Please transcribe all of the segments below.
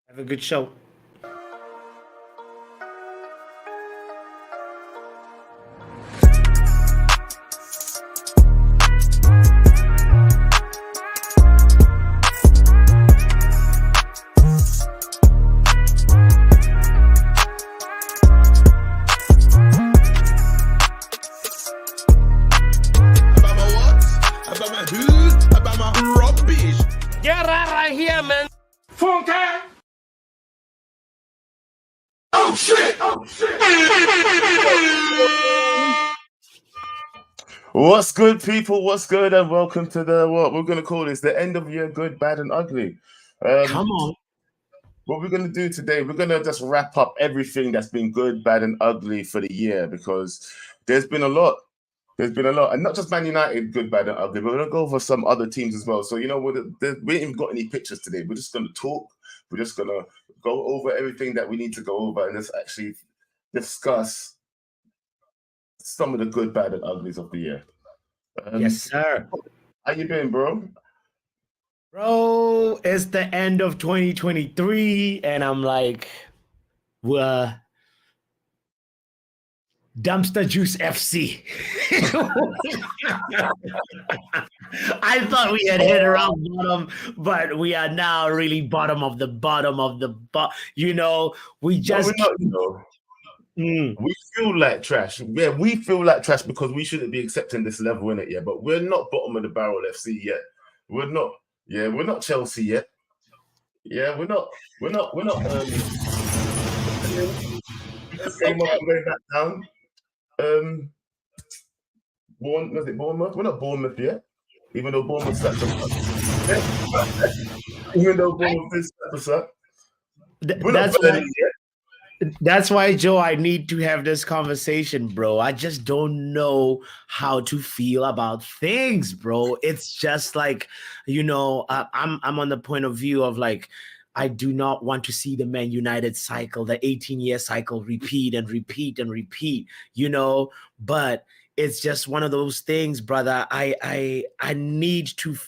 Have a good show. About my what? About my who? About my rubbish. Get right here, man. Funky. Oh shit! Oh shit! What's good, people? What's good? And welcome to what we're going to call this the end of year good, bad, and ugly. Come on. What we're going to do today, we're going to just wrap up everything that's been good, bad, and ugly for the year because there's been a lot. There's been a lot, and not just Man United, good, bad, and ugly. But we're going to go over some other teams as well. So, we ain't even got any pictures today. We're just going to talk. We're just going to go over everything that we need to go over and just actually discuss some of the good, bad, and uglies of the year. Yes, sir. How you doing, bro? Bro, it's the end of 2023, and I'm like, Dumpster Juice FC. I thought we had hit around bottom, but we are now really bottom of the bottom of the we just We feel like trash. Yeah, we feel like trash because we shouldn't be accepting this level in it yet. But we're not bottom of the barrel FC yet. We're not. Yeah, we're not Chelsea yet. Yeah, we're not. We just came up and going back down. Was it Bournemouth? We're not Bournemouth yet. Even though Bournemouth slapped us up. Even though Bournemouth did slap us up. We're not Burnley yet. That's why, Joe, I need to have this conversation, bro. I just don't know how to feel about things, bro. It's just like, I'm on the point of view of like, I do not want to see the Man United cycle, the 18-year cycle, repeat and repeat and repeat, but it's just one of those things, brother. I need to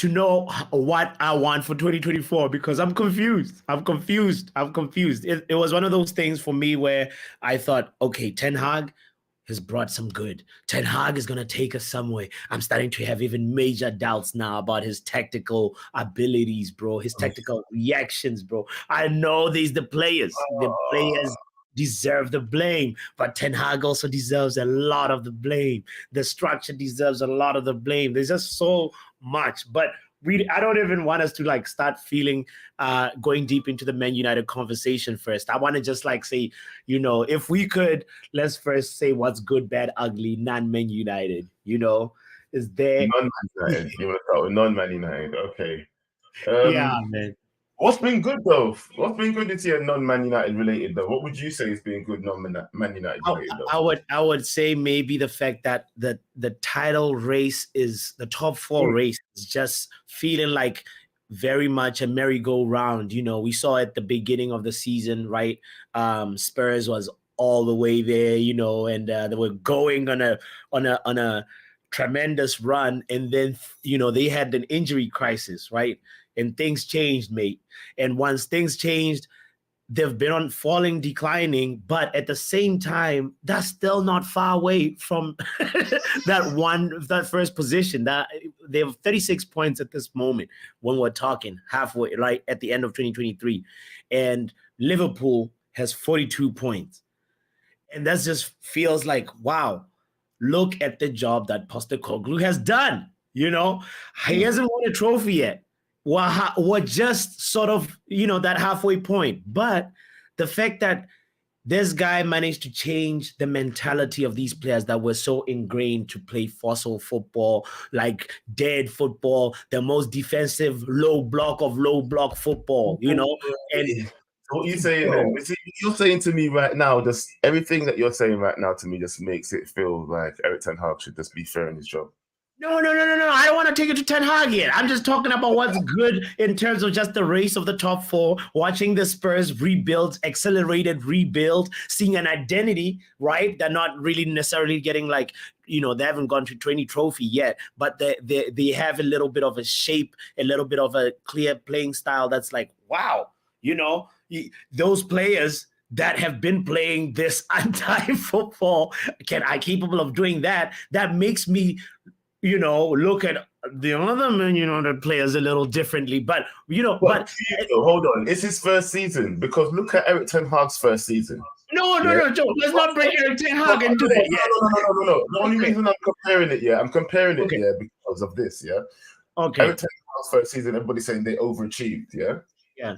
know what I want for 2024 because I'm confused. It was one of those things for me where I thought, okay, Ten Hag has brought some good. Ten Hag is going to take us somewhere. I'm starting to have even major doubts now about his tactical abilities, bro, his tactical reactions, bro. I know the players. The players deserve the blame, but Ten Hag also deserves a lot of the blame. The structure deserves a lot of the blame. There's just so much, but I don't even want us to like start feeling going deep into the Man United conversation first. I want to just like say, if we could, let's first say what's good, bad, ugly, non-Man United, is there non-Man United? You want to start with non-Man United? Okay. Yeah, man. What's been good though? What's been good this year, non-Man United related though? What would you say has been good non-Man United related though? I would say maybe the fact that the title race is the top four race is just feeling like very much a merry-go-round. We saw at the beginning of the season, right? Spurs was all the way there, and they were going on a tremendous run, and then they had an injury crisis, right? And things changed, mate. And once things changed, they've been on declining, but at the same time, that's still not far away from that first position. That they have 36 points at this moment when we're talking halfway, right at the end of 2023, and Liverpool has 42 points, and that just feels like, wow, look at the job that Postecoglou has done. He hasn't won a trophy yet. We're just sort of, that halfway point. But the fact that this guy managed to change the mentality of these players that were so ingrained to play fossil football, like dead football, the most defensive low block football, and what you saying then? You're saying to me right now, just everything that you're saying right now to me just makes it feel like Eriktenhag should just be fair in his job. No. I don't want to take it to Ten Hag yet. I'm just talking about what's good in terms of just the race of the top four, watching the Spurs rebuild, accelerated rebuild, seeing an identity, right? They're not really necessarily getting like, they haven't gone to 20 trophy yet, but they have a little bit of a shape, a little bit of a clear playing style that's like, wow, those players that have been playing this anti-football are capable of doing that. That makes me look at the other Man United players a little differently. But But hold on, it's his first season, because look at Eriktenhag's first season. No, Joe. Let's not bring Eriktenhag into it yet. No. The only reason I'm comparing it, because of this, Okay. Eriktenhag's first season, everybody's saying they overachieved, Yeah.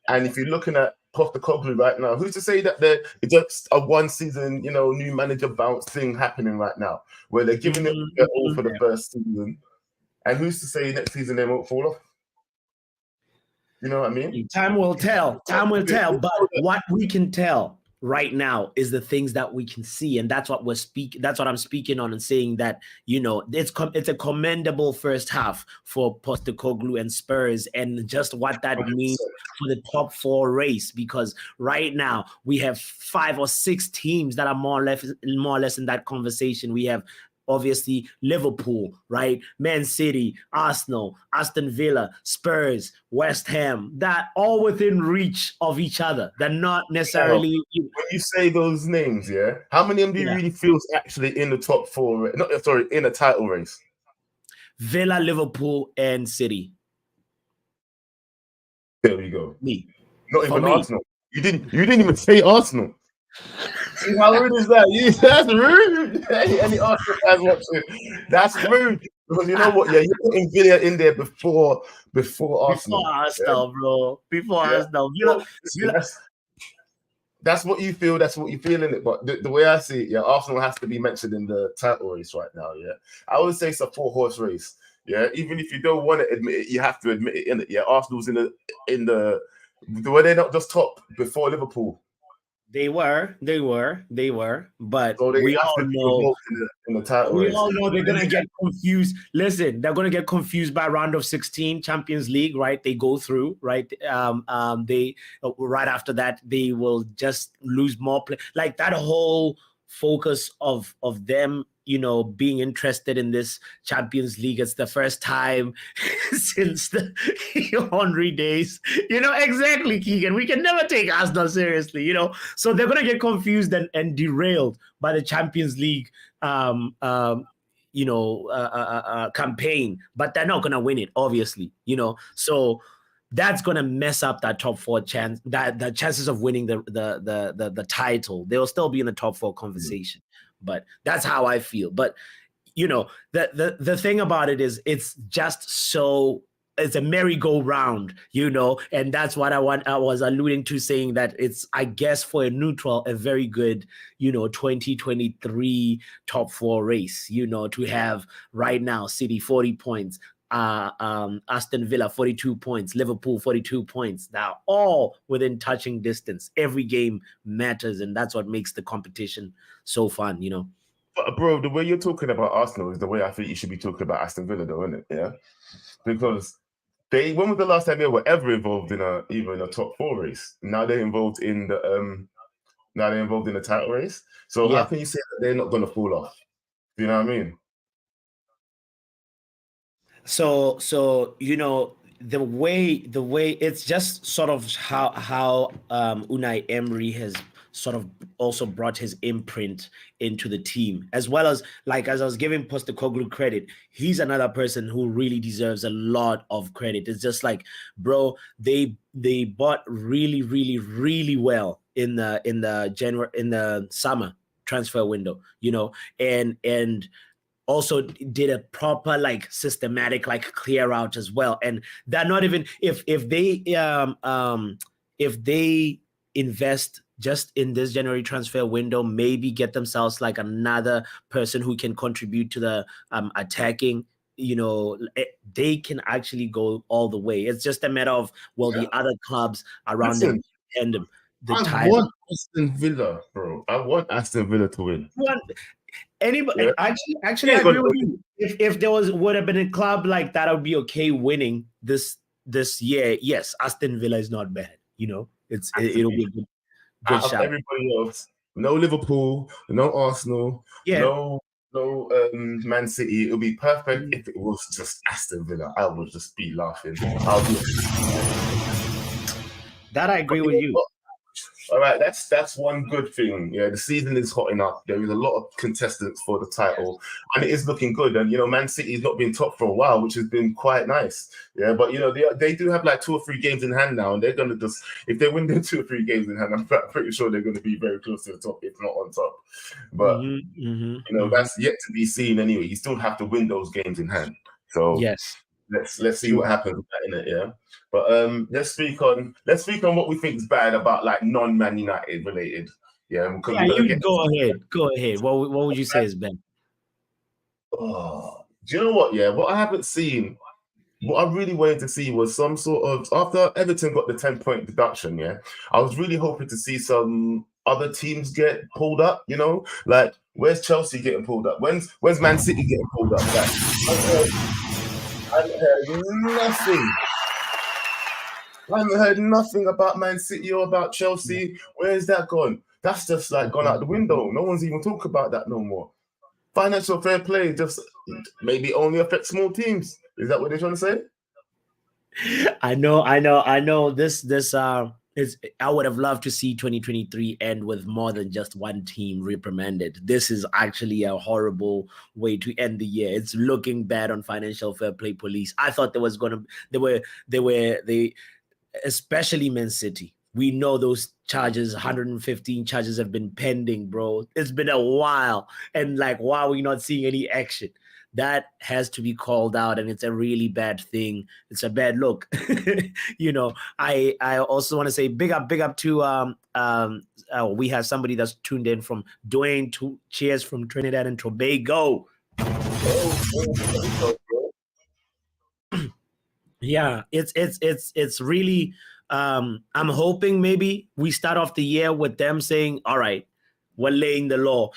And if you're looking at Postecoglou right now, who's to say that it's just a one season, new manager bounce thing happening right now, where they're giving it their all for the first season, and who's to say next season they won't fall off? You know what I mean? Time will tell. But what we can tell right now is the things that we can see, and that's what I'm speaking on, and saying that it's a commendable first half for Postecoglou and Spurs, and just what that means for the top four race, because right now we have 5 or 6 teams that are more or less in that conversation. We have obviously Liverpool, right? Man City, Arsenal, Aston Villa, Spurs, West Ham, that all within reach of each other. They're not necessarily... When you say those names, how many of them do you really feel is actually in the top four? In a title race? Villa, Liverpool, and City. There we go. Me. Not even Arsenal. You didn't even say Arsenal. See, how rude is that? That's rude. Any Arsenal fans watching? That's rude. Because you know what? You're putting Villa in there before Arsenal. Before Arsenal, bro. Before Arsenal. That's what you feel. That's what you feel in it. But the way I see it, Arsenal has to be mentioned in the title race right now. I would say it's a 4-horse race. Even if you don't want to admit it, you have to admit it. In it. Arsenal's in the were they not just top before Liverpool? They were, but so we all know in the title race. all know they're gonna get confused. Listen, they're gonna get confused by round of 16 Champions League, right? They go through, right? They right after that they will just lose more play. Like that whole focus of them, being interested in this Champions League. It's the first time since the Henry days. Exactly, Keegan. We can never take Arsenal seriously, So they're going to get confused and derailed by the Champions League campaign, but they're not going to win it, obviously, So that's going to mess up that top four chance, that the chances of winning the title. They'll still be in the top four conversation. But that's how I feel. But the thing about it is, it's just it's a merry-go-round, and that's what I was alluding to, saying that it's, I guess, for a neutral, a very good, 2023 top four race, to have right now City 40 points, Aston Villa 42 points, Liverpool 42 points. Now all within touching distance. Every game matters, and that's what makes the competition so fun, But bro, the way you're talking about Arsenal is the way I think you should be talking about Aston Villa, though, isn't it? Yeah, because when was the last time they were ever involved in a top four race? Now they're involved in the title race. So how can you say that they're not going to fall off? Do you know what I mean? So the way it's just sort of how Unai Emery has sort of also brought his imprint into the team, as well as, like, as I was giving Postecoglou credit, he's another person who really deserves a lot of credit. It's just like, bro, they bought really, really, really well in the summer transfer window, and also did a proper, like, systematic, like, clear out as well. And they're not even, if they invest just in this January transfer window, maybe get themselves like another person who can contribute to the attacking, they can actually go all the way. It's just a matter of, the other clubs around them and the I want Aston Villa, bro. I want Aston Villa to win. Anybody? Yeah. Actually, I agree with you. If there would have been a club like that, I would be okay winning this year. Yes, Aston Villa is not bad. It'll be a good Out of shot. everybody else, no Liverpool, no Arsenal, Yeah. no Man City. It would be perfect if it was just Aston Villa. I would just be laughing. That I agree with you. All right, that's one good thing. Yeah, the season is hotting up. There is a lot of contestants for the title, and it is looking good. And Man City's not been top for a while, which has been quite nice. Yeah, but they do have like 2 or 3 games in hand now, and they're gonna just, if they win their 2 or 3 games in hand, I'm pretty sure they're gonna be very close to the top, if not on top. But that's yet to be seen. Anyway, you still have to win those games in hand. So yes. Let's see what happens with that in it, yeah. But let's speak on what we think is bad about like non-Man United related. Yeah, you go ahead. What would you say is bad? Oh, do you know what? Yeah, what I haven't seen, what I really wanted to see was some sort of, after Everton got the 10-point deduction. Yeah, I was really hoping to see some other teams get pulled up. Like where's Chelsea getting pulled up? When's Man City getting pulled up? I haven't heard nothing. I haven't heard nothing about Man City or about Chelsea. Where's that gone? That's just like gone out the window. No one's even talking about that no more. Financial fair play just maybe only affects small teams. Is that what they're trying to say? I know. This I would have loved to see 2023 end with more than just one team reprimanded. This is actually a horrible way to end the year. It's looking bad on financial fair play police. I thought especially Man City. We know those charges, 115 charges have been pending, bro. It's been a while. And why are we not seeing any action? That has to be called out, and it's a really bad thing. It's a bad look. I also want to say big up to we have somebody that's tuned in from Dwayne. Cheers from Trinidad and Tobago. Yeah, it's really I'm hoping maybe we start off the year with them saying, all right, we're laying the law,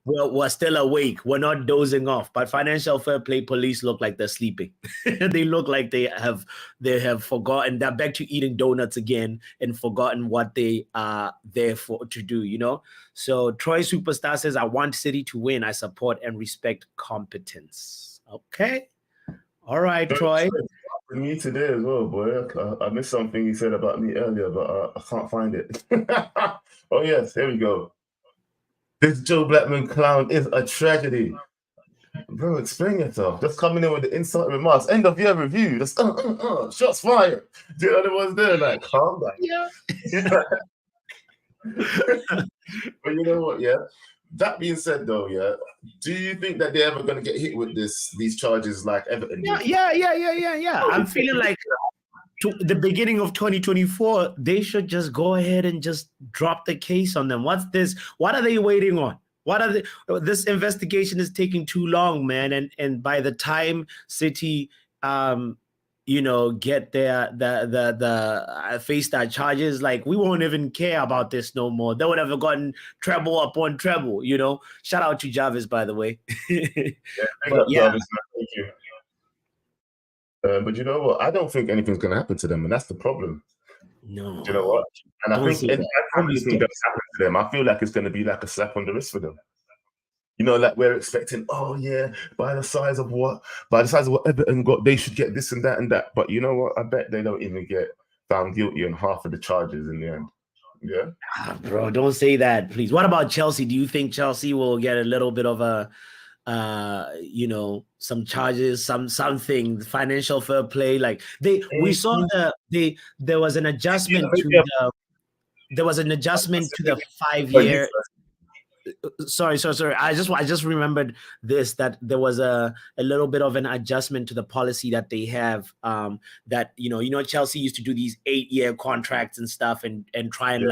we're still awake, we're not dozing off. But financial fair play police look like they're sleeping. They look like they have forgotten, they're back to eating donuts again and forgotten what they are there to do. So Troy Superstar says, I want City to win. I support and respect competence. Okay. All right, Troy. Me today as well, boy. I missed something he said about me earlier, but I can't find it. Oh yes, here we go. This Joe Blackman clown is a tragedy. Bro, explain yourself. Just coming in with the insult remarks. End of year review. Just shots fired. Do you know the ones there? Like, calm down. Yeah. But you know what? Yeah. That being said, though, yeah, do you think that they're ever going to get hit with these charges like Everton? Yeah. I'm feeling like to the beginning of 2024, they should just go ahead and just drop the case on them. What's this? What are they waiting on? This investigation is taking too long, man. And by the time City, get the face that charges, we won't even care about this no more. They would have gotten treble upon treble. Shout out to Jarvis, by the way. Jarvis, thank you. But you know what? I don't think anything's going to happen to them, and that's the problem. No. Do you know what? And I think anything does happen to them, I feel like it's going to be like a slap on the wrist for them. Like we're expecting, oh yeah, by the size of what Everton got, they should get this and that and that. But you know what? I bet they don't even get found guilty on half of the charges in the end. Yeah. Bro, don't say that, please. What about Chelsea? Do you think Chelsea will get a little bit of a some charges, something financial fair play? We saw there was an adjustment to the 5-year. Sorry. I just remembered this, that there was a little bit of an adjustment to the policy that they have. That Chelsea used to do these 8-year contracts and stuff, and try and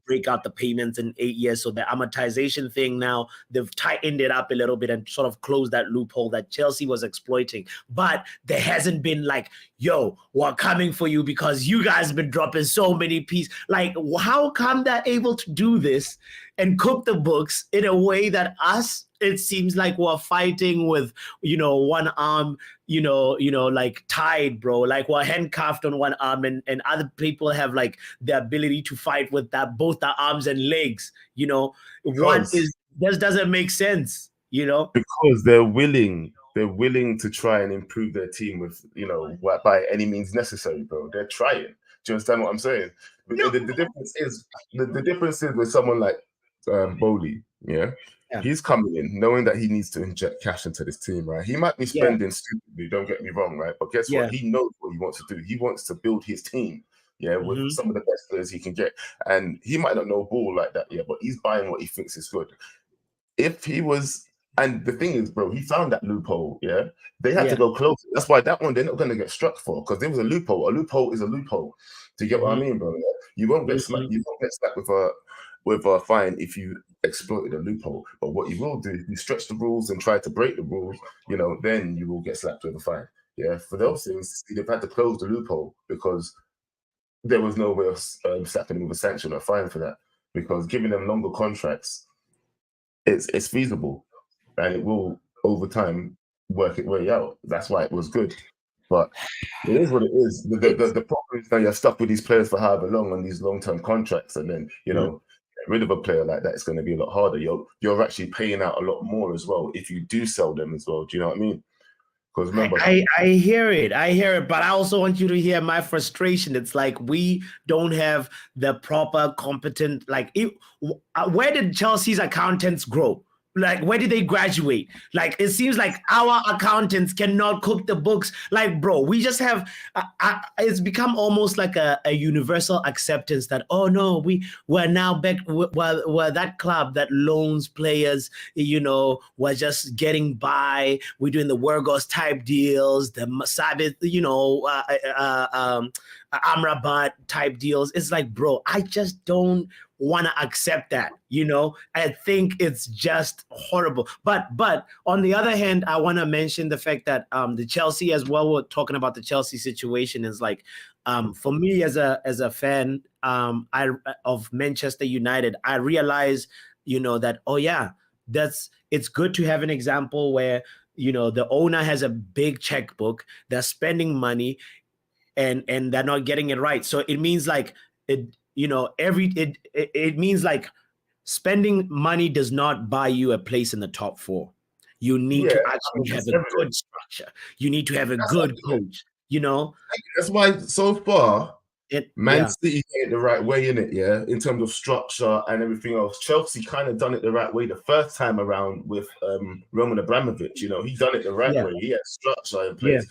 break out the payments in 8 years. So the amortization thing now, they've tightened it up a little bit and sort of closed that loophole that Chelsea was exploiting. But there hasn't been yo, we're coming for you because you guys have been dropping so many pieces. How come they're able to do this and cook the books in a way that it seems like we're fighting with, one arm, like tied, bro, like we're handcuffed on one arm, and other people have like the ability to fight with both the arms and legs, this doesn't make sense, because they're willing to try and improve their team with, by any means necessary, bro. They're trying. Do you understand what I'm saying? No. The difference is the difference is with someone like Bowley, yeah? He's coming in knowing that he needs to inject cash into this team, right? He might be spending stupidly, don't get me wrong, right? But guess what? He knows what he wants to do. He wants to build his team, with some of the best players he can get. And he might not know ball like that, but he's buying what he thinks is good. If he was, and the thing is, bro, he found that loophole, They had to go closer. That's why that one they're not going to get struck for, because there was a loophole. A loophole is a loophole. Do you get what I mean, bro? You won't get smacked. You won't get slapped with a fine if you exploited a loophole. But what you will do, if you stretch the rules and try to break the rules, then you will get slapped with a fine. Yeah, for those things, they've had to close the loophole because there was no way of slapping them with a sanction or a fine for that. Because giving them longer contracts, it's feasible, and it will over time work its way out. That's why it was good. But it is what it is. The problem is that you're stuck with these players for however long on these long-term contracts, and then get rid of a player like that, it's going to be a lot harder. You're actually paying out a lot more as well if you do sell them as well. Do you know what I mean? Because remember, I hear it, but I also want you to hear my frustration. It's like we don't have the proper competent, where did Chelsea's accountants grow? Like, where did they graduate? Like, it seems like our accountants cannot cook the books. Like, bro, we just have, it's become almost like a universal acceptance that, oh no, we're now back, we're that club that loans players, we're just getting by. We're doing the Wergos type deals, the Sabith, Amrabat type deals. It's like, bro, I just don't want to accept that. I think it's just horrible. But on the other hand, I want to mention the fact that the Chelsea as well, we're talking about the Chelsea situation, is like, for me as a fan of Manchester United, I realize, that, it's good to have an example where, the owner has a big checkbook, they're spending money, and they're not getting it right. So it means like it means like spending money does not buy you a place in the top four. You need to actually have a good structure. You need to have a good coach. That's why so far Man City did it the right way, in it, in terms of structure and everything else. Chelsea kind of done it the right way the first time around with Roman Abramovich. He done it the right way. He had structure in place.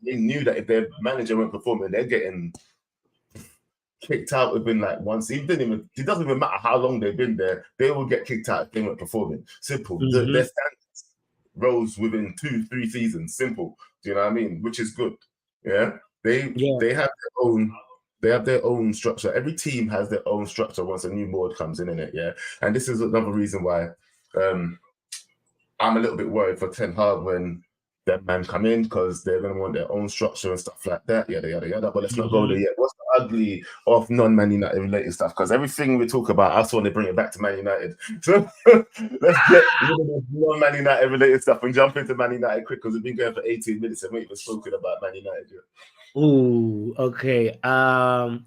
They knew that if their manager weren't performing, they're getting kicked out within like one season. It doesn't even matter how long they've been there, they will get kicked out if they weren't performing. Simple. Their standards rose within 2-3 seasons. Simple. Do you know what I mean? Which is good. They have their own structure. Every team has their own structure once a new board comes in it. And this is another reason why I'm a little bit worried for Ten Hag when that man come in, because they're going to want their own structure and stuff like that. Yada, yada, yada. But let's not go there yet. What's the ugly of non-Man United related stuff? Because everything we talk about, I just want to bring it back to Man United. So let's get rid of the non-Man United related stuff and jump into Man United quick, because we've been going for 18 minutes and we ain't even spoken about Man United yet. Ooh, okay. I'd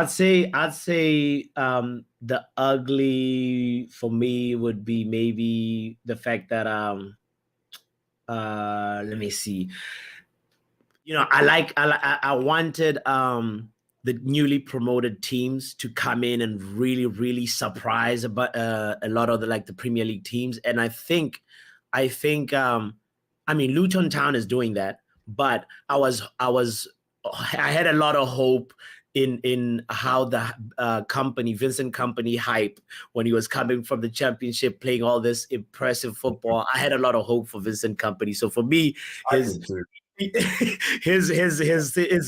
say the ugly for me would be maybe the fact that let me see. I wanted the newly promoted teams to come in and really, really surprise about a lot of the Premier League teams, and I think Luton Town is doing that, but I had a lot of hope in how the Vincent Kompany hype when he was coming from the Championship, playing all this impressive football. I had a lot of hope for Vincent Kompany. So for me, his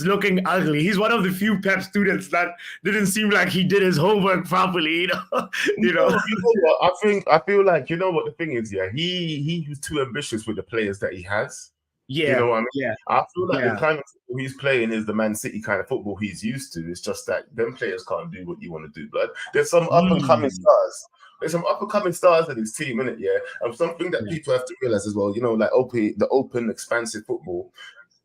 looking ugly. He's one of the few Pep students that didn't seem like he did his homework properly. You know what? I feel like, you know what the thing is, he was too ambitious with the players that he has. You Yeah, know what I mean? yeah, I feel like the yeah. kind of football he's playing is the Man City kind of football he's used to. It's just that them players can't do what you want to do, blood. There's some up and coming Mm, stars. There's some up and coming stars in his team, innit? Yeah. And something that yeah, people have to realize as well, you know, like the open, expansive football.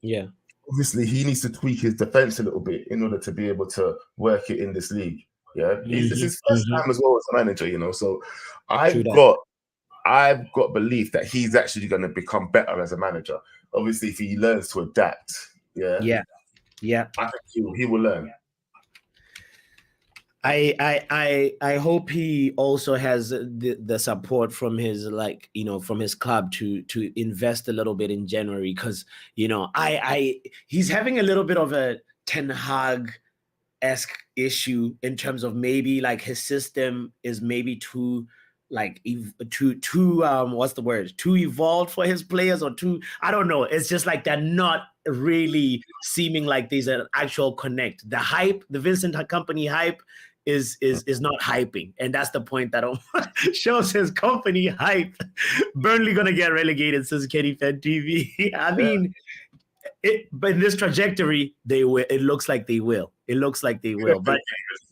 yeah. Obviously, he needs to tweak his defense a little bit in order to be able to work it in this league. Yeah. This is his first time as well as a manager, you know. So True I've that. got I've got belief that he's actually going to become better as a manager. Obviously, if he learns to adapt, yeah, Yeah, yeah. I think he will learn. I hope he also has the support from his, like, from his club to invest a little bit in January, because he's having a little bit of a Ten Hag-esque issue in terms of maybe like his system is maybe too like too what's the word, too evolved for his players, or too, I don't know, it's just like they're not really seeming like there's an actual connect. The hype, the Vincent Company hype is not hyping, and that's the point that shows his company hype. Burnley gonna get relegated, says Kenny Fed TV. I mean, but in this trajectory, they will. It looks like they will. It looks like they will. But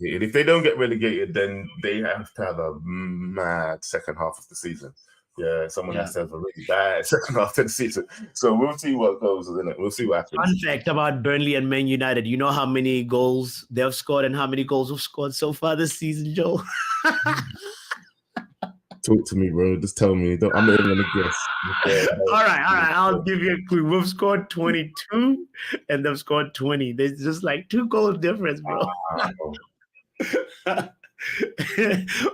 If they don't get relegated, then they have to have a mad second half of the season. Yeah, someone has to have a really bad second half of the season. So we'll see what goes, isn't it? We'll see what happens. Fun fact about Burnley and Man United: you know how many goals they've scored and how many goals we've scored so far this season, Joe? Talk to me, bro. Just tell me. I'm not even gonna guess. All right. I'll give you a clue. We've scored 22, and they've scored 20. There's just like 2 goals difference, bro. Wow.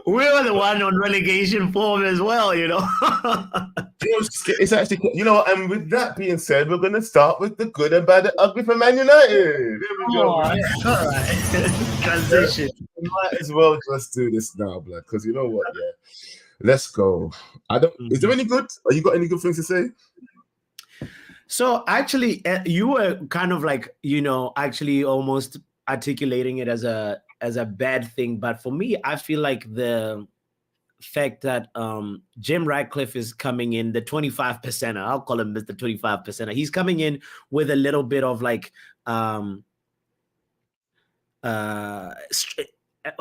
We were the one on relegation form as well, It's actually, and with that being said, we're going to start with the good and bad and ugly for Man United. Here we go. All right. Transition. We might as well just do this now, blood, because you know what? Yeah, let's go. Is there any good? Are you got any good things to say? So actually, you were kind of like, actually almost articulating it as a bad thing, but for me, I feel like the fact that Jim Ratcliffe is coming in, the 25%er, I'll call him Mr. 25%er. He's coming in with a little bit of like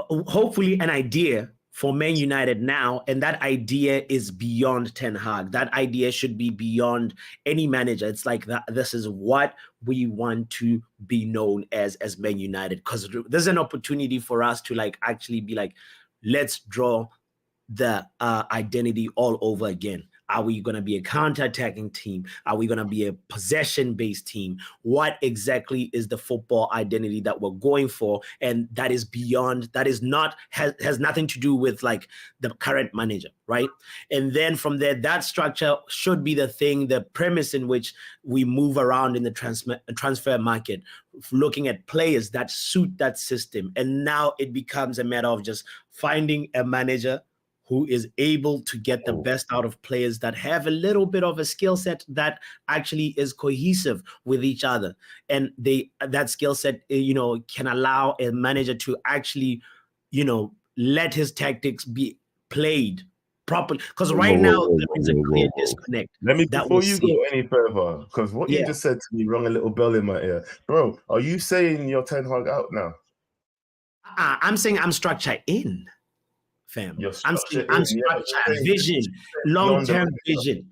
hopefully an idea for Man United now, and that idea is beyond Ten Hag. That idea should be beyond any manager. It's like that. This is what we want to be known as Man United, because there's an opportunity for us to like actually be like, let's draw the identity all over again. Are we going to be a counter-attacking team? Are we going to be a possession-based team? What exactly is the football identity that we're going for? And that is beyond, that is not, has nothing to do with like the current manager, right? And then from there, that structure should be the thing, the premise in which we move around in the transfer market, looking at players that suit that system. And now it becomes a matter of just finding a manager who is able to get the best out of players that have a little bit of a skill set that actually is cohesive with each other. And that skill set, can allow a manager to actually, let his tactics be played properly. Because right now, there is a clear disconnect. Let me, before you go any further, because what you just said to me rung a little bell in my ear. Bro, are you saying you're Ten Hag out now? I'm saying I'm structure in. Fam, I'm structure, vision, long-term vision.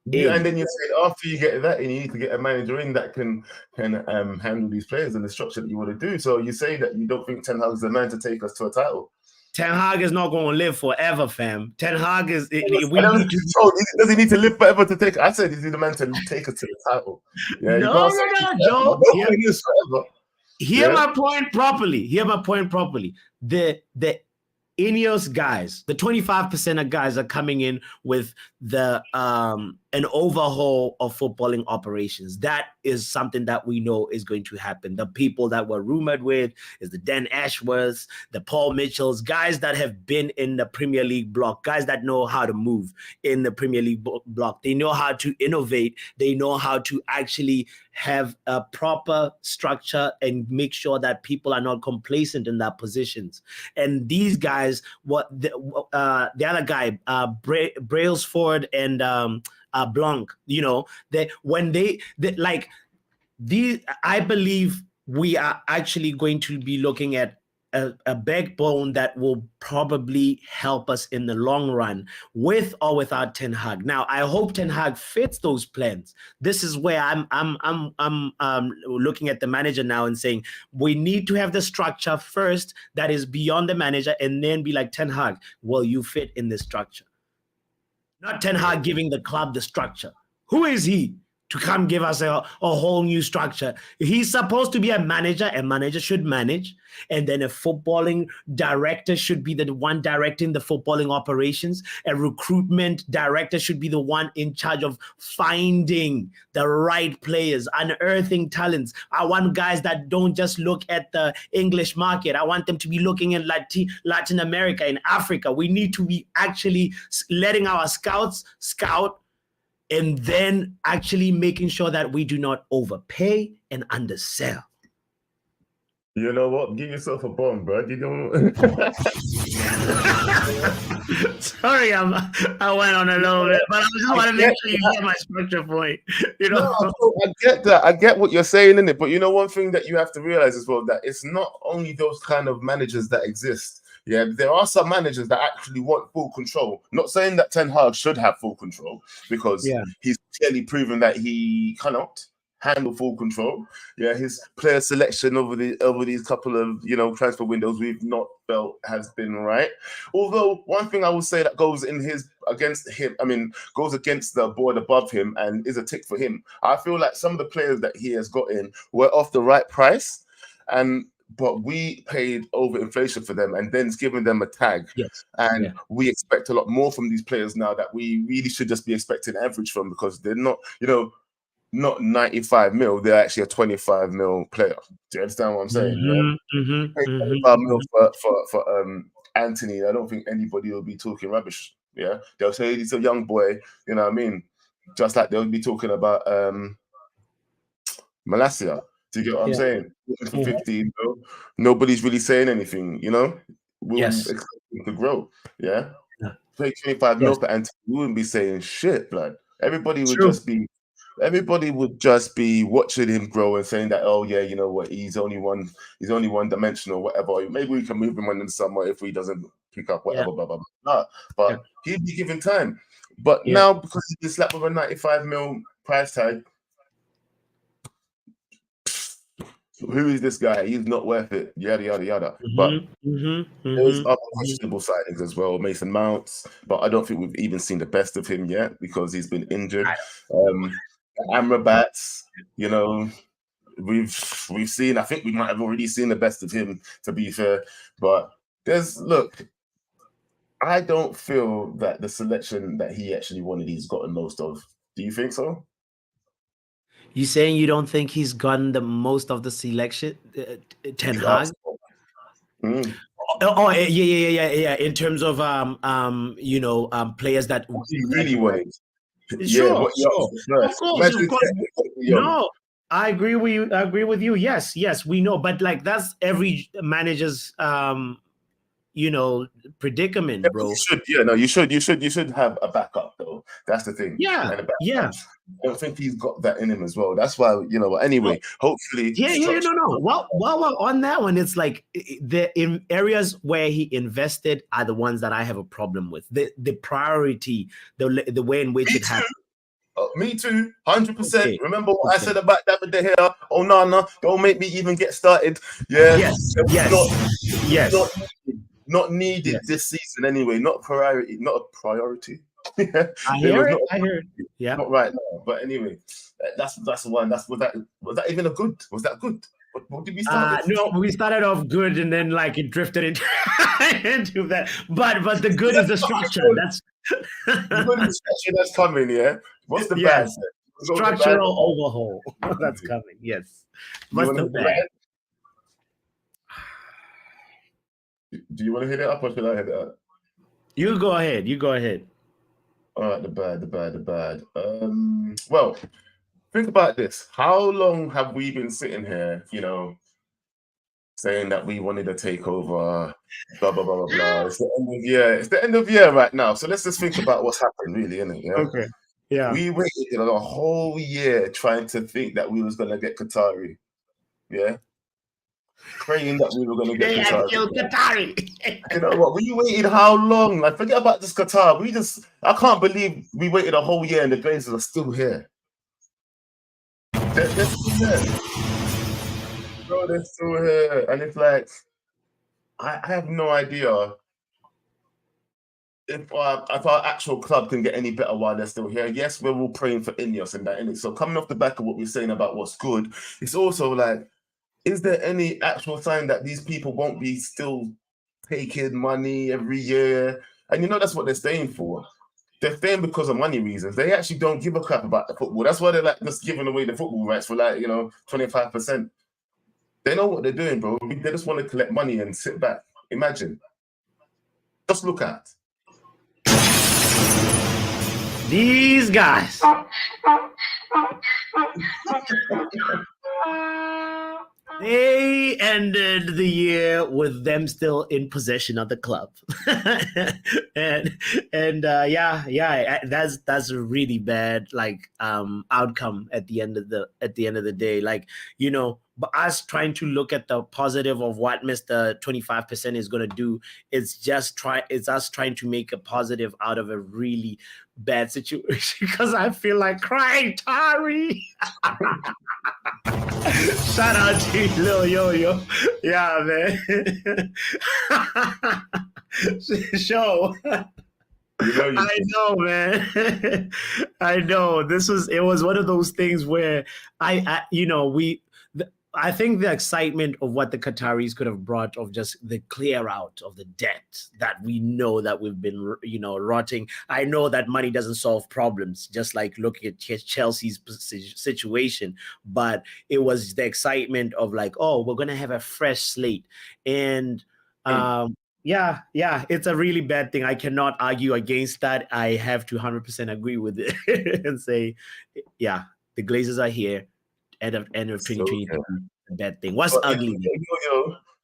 And then you say after you get that, and you need to get a manager in that can handle these players and the structure that you want to do. So you say that you don't think Ten Hag is the man to take us to a title. Ten Hag is not going to live forever, fam. Ten Hag is. Does he need to live forever to take? I said, is he the man to take us to the title? Yeah, no, Joe. Hear my point properly. The Ineos guys, the 25% of guys are coming in with the an overhaul of footballing operations. That is something that we know is going to happen. The people that were rumored with is the Dan Ashworths, the Paul Mitchells, guys that have been in the Premier League block, guys that know how to move in the Premier League block. They know how to innovate. They know how to actually have a proper structure and make sure that people are not complacent in their positions. And these guys, the other guy, Brailsford and Blanc. You know, I believe we are actually going to be looking at a backbone that will probably help us in the long run, with or without Ten Hag. Now, I hope Ten Hag fits those plans. This is where I'm looking at the manager now and saying we need to have the structure first that is beyond the manager, and then be like, Ten Hag, will you fit in this structure? Not Ten Hag giving the club the structure. Who is he to come give us a whole new structure? He's supposed to be a manager. A manager should manage. And then a footballing director should be the one directing the footballing operations. A recruitment director should be the one in charge of finding the right players, unearthing talents. I want guys that don't just look at the English market. I want them to be looking in Latin America, in Africa. We need to be actually letting our scouts scout, and then actually making sure that we do not overpay and undersell. You know what? Give yourself a bomb, bro. You don't. Sorry, I went on a little bit, but I just want to make sure you get my structure point. You know, no, I get that. I get what you're saying, innit? But you know, one thing that you have to realize as well, that it's not only those kind of managers that exist. Yeah, there are some managers that actually want full control. Not saying that Ten Hag should have full control, because he's clearly proven that he cannot handle full control. Yeah, his player selection over these couple of transfer windows we've not felt has been right. Although one thing I will say that goes against the board above him and is a tick for him, I feel like some of the players that he has got in were off the right price, but we paid over inflation for them, and then it's given them a tag. Yes. And we expect a lot more from these players now that we really should just be expecting average from, because they're not, not 95 mil, they're actually a 25 mil player. Do you understand what I'm saying? 25 mil for Antony. I don't think anybody will be talking rubbish. Yeah. They'll say he's a young boy, you know what I mean? Just like they'll be talking about Malacia. Do you get what I'm saying? For 15 mil, nobody's really saying anything, We'll expect him to grow. Yeah. Pay 25 mil for Antony, we wouldn't be saying shit, blood. Everybody would just be watching him grow and saying that, oh yeah, you know what, he's only one dimensional, whatever. Maybe we can move him on in the summer if he doesn't pick up whatever, blah, blah, blah. But he'd be given time. But now, because he's been slapped with a 95 mil price tag, who is this guy? He's not worth it. Yada yada yada. But there's other questionable signings as well. Mason Mounts, but I don't think we've even seen the best of him yet because he's been injured. Amrabat's, we've seen. I think we might have already seen the best of him, to be fair. But I don't feel that the selection that he actually wanted, he's gotten most of. Do you think so? You saying you don't think he's gotten the most of the selection, Ten Hag? Oh, yeah. In terms of players that he really wanted. Sure. Of course. No, I agree with you. Yes, we know, but like that's every manager's predicament, bro. You should have a backup though. That's the thing. Yeah. I don't think he's got that in him as well. That's why, anyway, hopefully. No. Well, on that one, it's like in areas where he invested are the ones that I have a problem with. The priority, the way in which it happened. Me too, 100%. Okay. Remember what I said about David De Gea? Onana, don't make me even get started. Yeah. Yes. Not needed this season anyway. Not a priority. I hear it. Yeah. Not right now. But anyway, that's one. Was that even a good? Was that good? What did we start? No, we started off good and then like it drifted into that. But the good is the structure. That's the good is the structure that's coming. Yeah. What's the bad? Structural overhaul. That's coming. Yes. What's the bad? Do you want to hit it up or should I hit it up? You go ahead. All right, the bad. Well, think about this. How long have we been sitting here, saying that we wanted to take over, blah, blah, blah, blah, blah. It's the end of year. It's the end of year right now. So let's just think about what's happened, really, isn't it? Yeah? Okay. Yeah. We waited a whole year trying to think that we was gonna get Qatari. Yeah. Praying that we were gonna get Qatari. Qatari. You know what? We waited how long? Like, forget about this Qatar. I can't believe we waited a whole year and the Glazers are still here. They're still here. Bro, they're still here. And it's like, I have no idea if our actual club can get any better while they're still here. Yes, we're all praying for Ineos and that, innit? So coming off the back of what we're saying about what's good, it's also like, is there any actual sign that these people won't be still taking money every year? And that's what they're staying for. They're staying because of money reasons. They actually don't give a crap about the football. That's why they're like just giving away the football rights for 25%. They know what they're doing, bro. They just want to collect money and sit back. Imagine. Just look at these guys. They ended the year with them still in possession of the club, and that's a really bad outcome at the end of the day. But us trying to look at the positive of what Mr. 25% is going to do, it's us trying to make a positive out of a really bad situation, because I feel like crying, Tari. Shout out to you, Lil Yo-Yo. Yeah, man. Show. I know, man. I know. It was one of those things where I think the excitement of what the Qataris could have brought, of just the clear out of the debt that we know that we've been, rotting. I know that money doesn't solve problems, just like looking at Chelsea's situation, but it was the excitement of like, oh, we're going to have a fresh slate. And yeah, it's a really bad thing. I cannot argue against that. I have to 100% agree with it and say, yeah, the Glazers are here. End of 2022, a bad thing. What's ugly?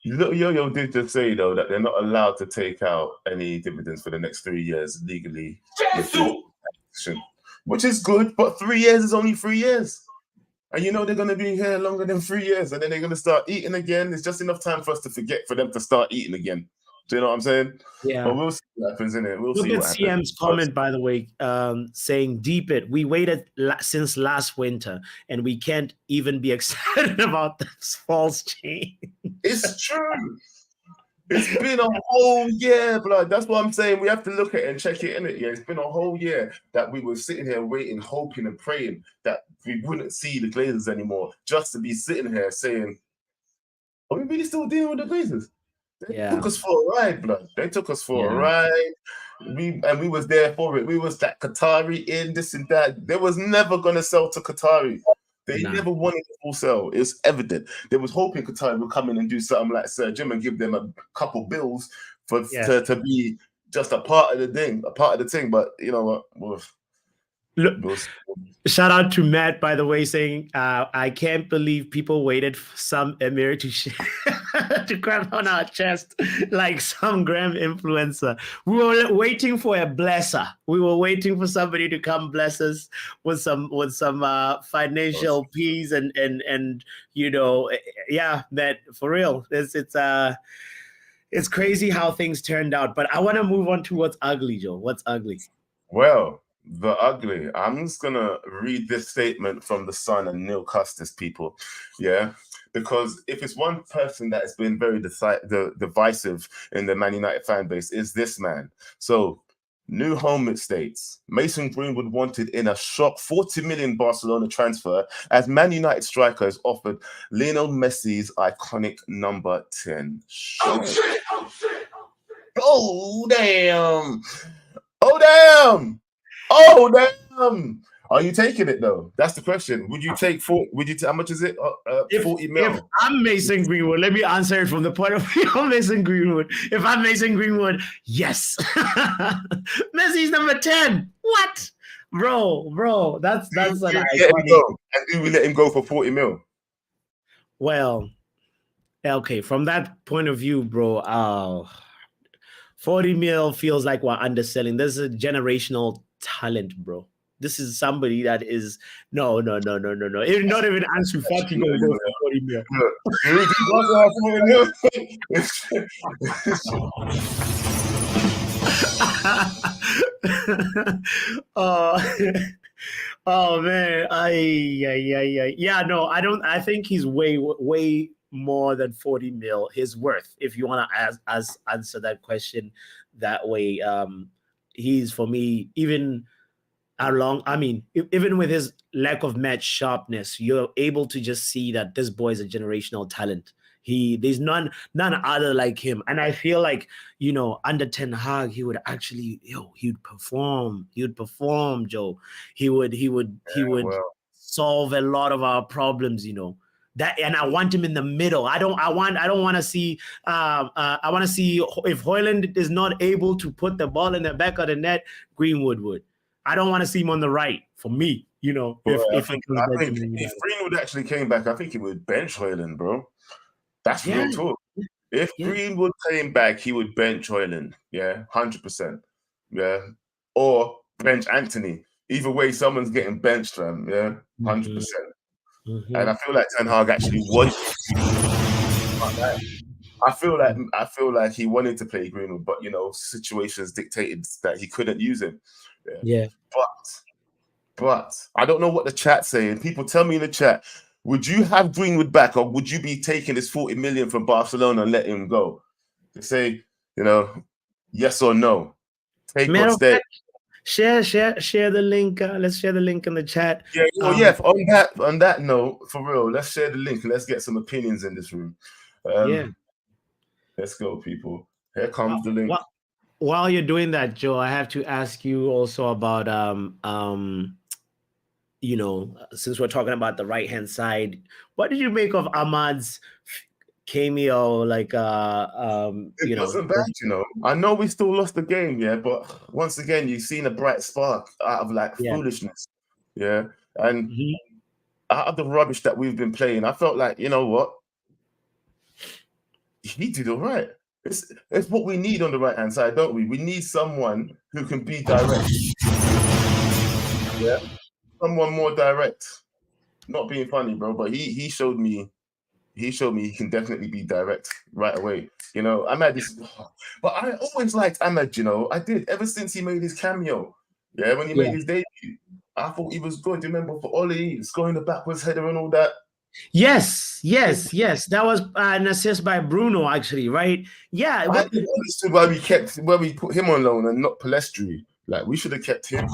Yo-Yo did just say though that they're not allowed to take out any dividends for the next 3 years legally, which is good. But 3 years is only 3 years, and they're going to be here longer than 3 years, and then they're going to start eating again. It's just enough time for us to forget for them to start eating again. Do you know what I'm saying? Yeah. But we'll see what happens, innit? We'll see what happens. CM's comment, by the way, saying, deep it. We waited since last winter, and we can't even be excited about this false change. It's true. It's been a whole year, blood. That's what I'm saying. We have to look at it and check it, innit? Yeah, it's been a whole year that we were sitting here waiting, hoping and praying that we wouldn't see the Glazers anymore, just to be sitting here saying, are we really still dealing with the Glazers? They took us for a ride, blood. They took us for a ride. We was there for it. We was that Qatari in this and that. They was never gonna sell to Qatari. They never wanted a full sell. It's evident. They was hoping Qatari would come in and do something like Sir Jim and give them a couple bills to be just a part of the thing. But you know what? Look, shout out to Matt, by the way, saying, I can't believe people waited for some Emir to grab on our chest like some gram influencer. We were waiting for a blesser. We were waiting for somebody to come bless us with some financial peace and that for real. It's crazy how things turned out. But I want to move on to what's ugly, Joe. What's ugly? Well, the ugly. I'm just gonna read this statement from the Sun and Neil Custis, people. Yeah, because if it's one person that has been very divisive in the Man United fan base, is this man. So, New Home states Mason Greenwood wanted in a shock 40 million Barcelona transfer as Man United striker is offered Lionel Messi's iconic number 10. Oh shit! Oh damn! Oh damn! Oh damn! Are you taking it though? That's the question. Would you take how much is it? 40 mil. If I'm Mason Greenwood, let me answer it from the point of view of Mason Greenwood. If I'm Mason Greenwood, yes. Messi's number 10. What? Bro, that's an iconic. And do we let him go for 40 mil? Well, okay, from that point of view, bro, 40 mil feels like we're underselling. This is a generational talent, bro. This is somebody that is no. Not even Ansu Fati gonna go for 40 mil. Oh man, yeah. No, I don't. I think he's way more than 40 mil. His worth, if you want to answer that question that way, he's for me even even with his lack of match sharpness, you're able to just see that this boy is a generational talent. There's none other like him. And I feel like, under Ten Hag, he would actually, he would perform, Joe. He would solve a lot of our problems, That, and I want him in the middle. I don't want to see. I want to see if Haaland is not able to put the ball in the back of the net, Greenwood would. I don't want to see him on the right. For me, if Greenwood actually came back, I think he would bench Haaland, bro. That's real talk. If Greenwood came back, he would bench Haaland. Yeah, 100%. Yeah, or bench Antony. Either way, someone's getting benched, fam. Yeah, 100%. And I feel like Ten Hag actually wanted. I feel like he wanted to play Greenwood, but situations dictated that he couldn't use him. Yeah. But I don't know what the chat's saying. People tell me in the chat, would you have Greenwood back, or would you be taking this 40 million from Barcelona and letting him go? They say, yes or no. Take or stay. Share the link. Let's share the link in the chat. Yeah. On that note, for real, let's share the link and let's get some opinions in this room. Let's go, people. Here comes the link. While you're doing that, Joe, I have to ask you also about since we're talking about the right-hand side, what did you make of Ahmad's cameo? Like, it wasn't bad, I know we still lost the game, but once again, you've seen a bright spark out of foolishness, and out of the rubbish that we've been playing, I felt like, you know what, he did all right. It's what we need on the right-hand side, don't we? We need someone who can be direct. Yeah, someone more direct. Not being funny, bro, but he showed me he can definitely be direct right away. Ahmad is, but I always liked Ahmad. I did ever since he made his cameo. Yeah, when he made his debut, I thought he was good. Remember for Oli scoring the backwards header and all that. Yes. That was an assist by Bruno, actually, right? Yeah. I didn't understand why we put him on loan and not Palestri. Like, we should have kept him.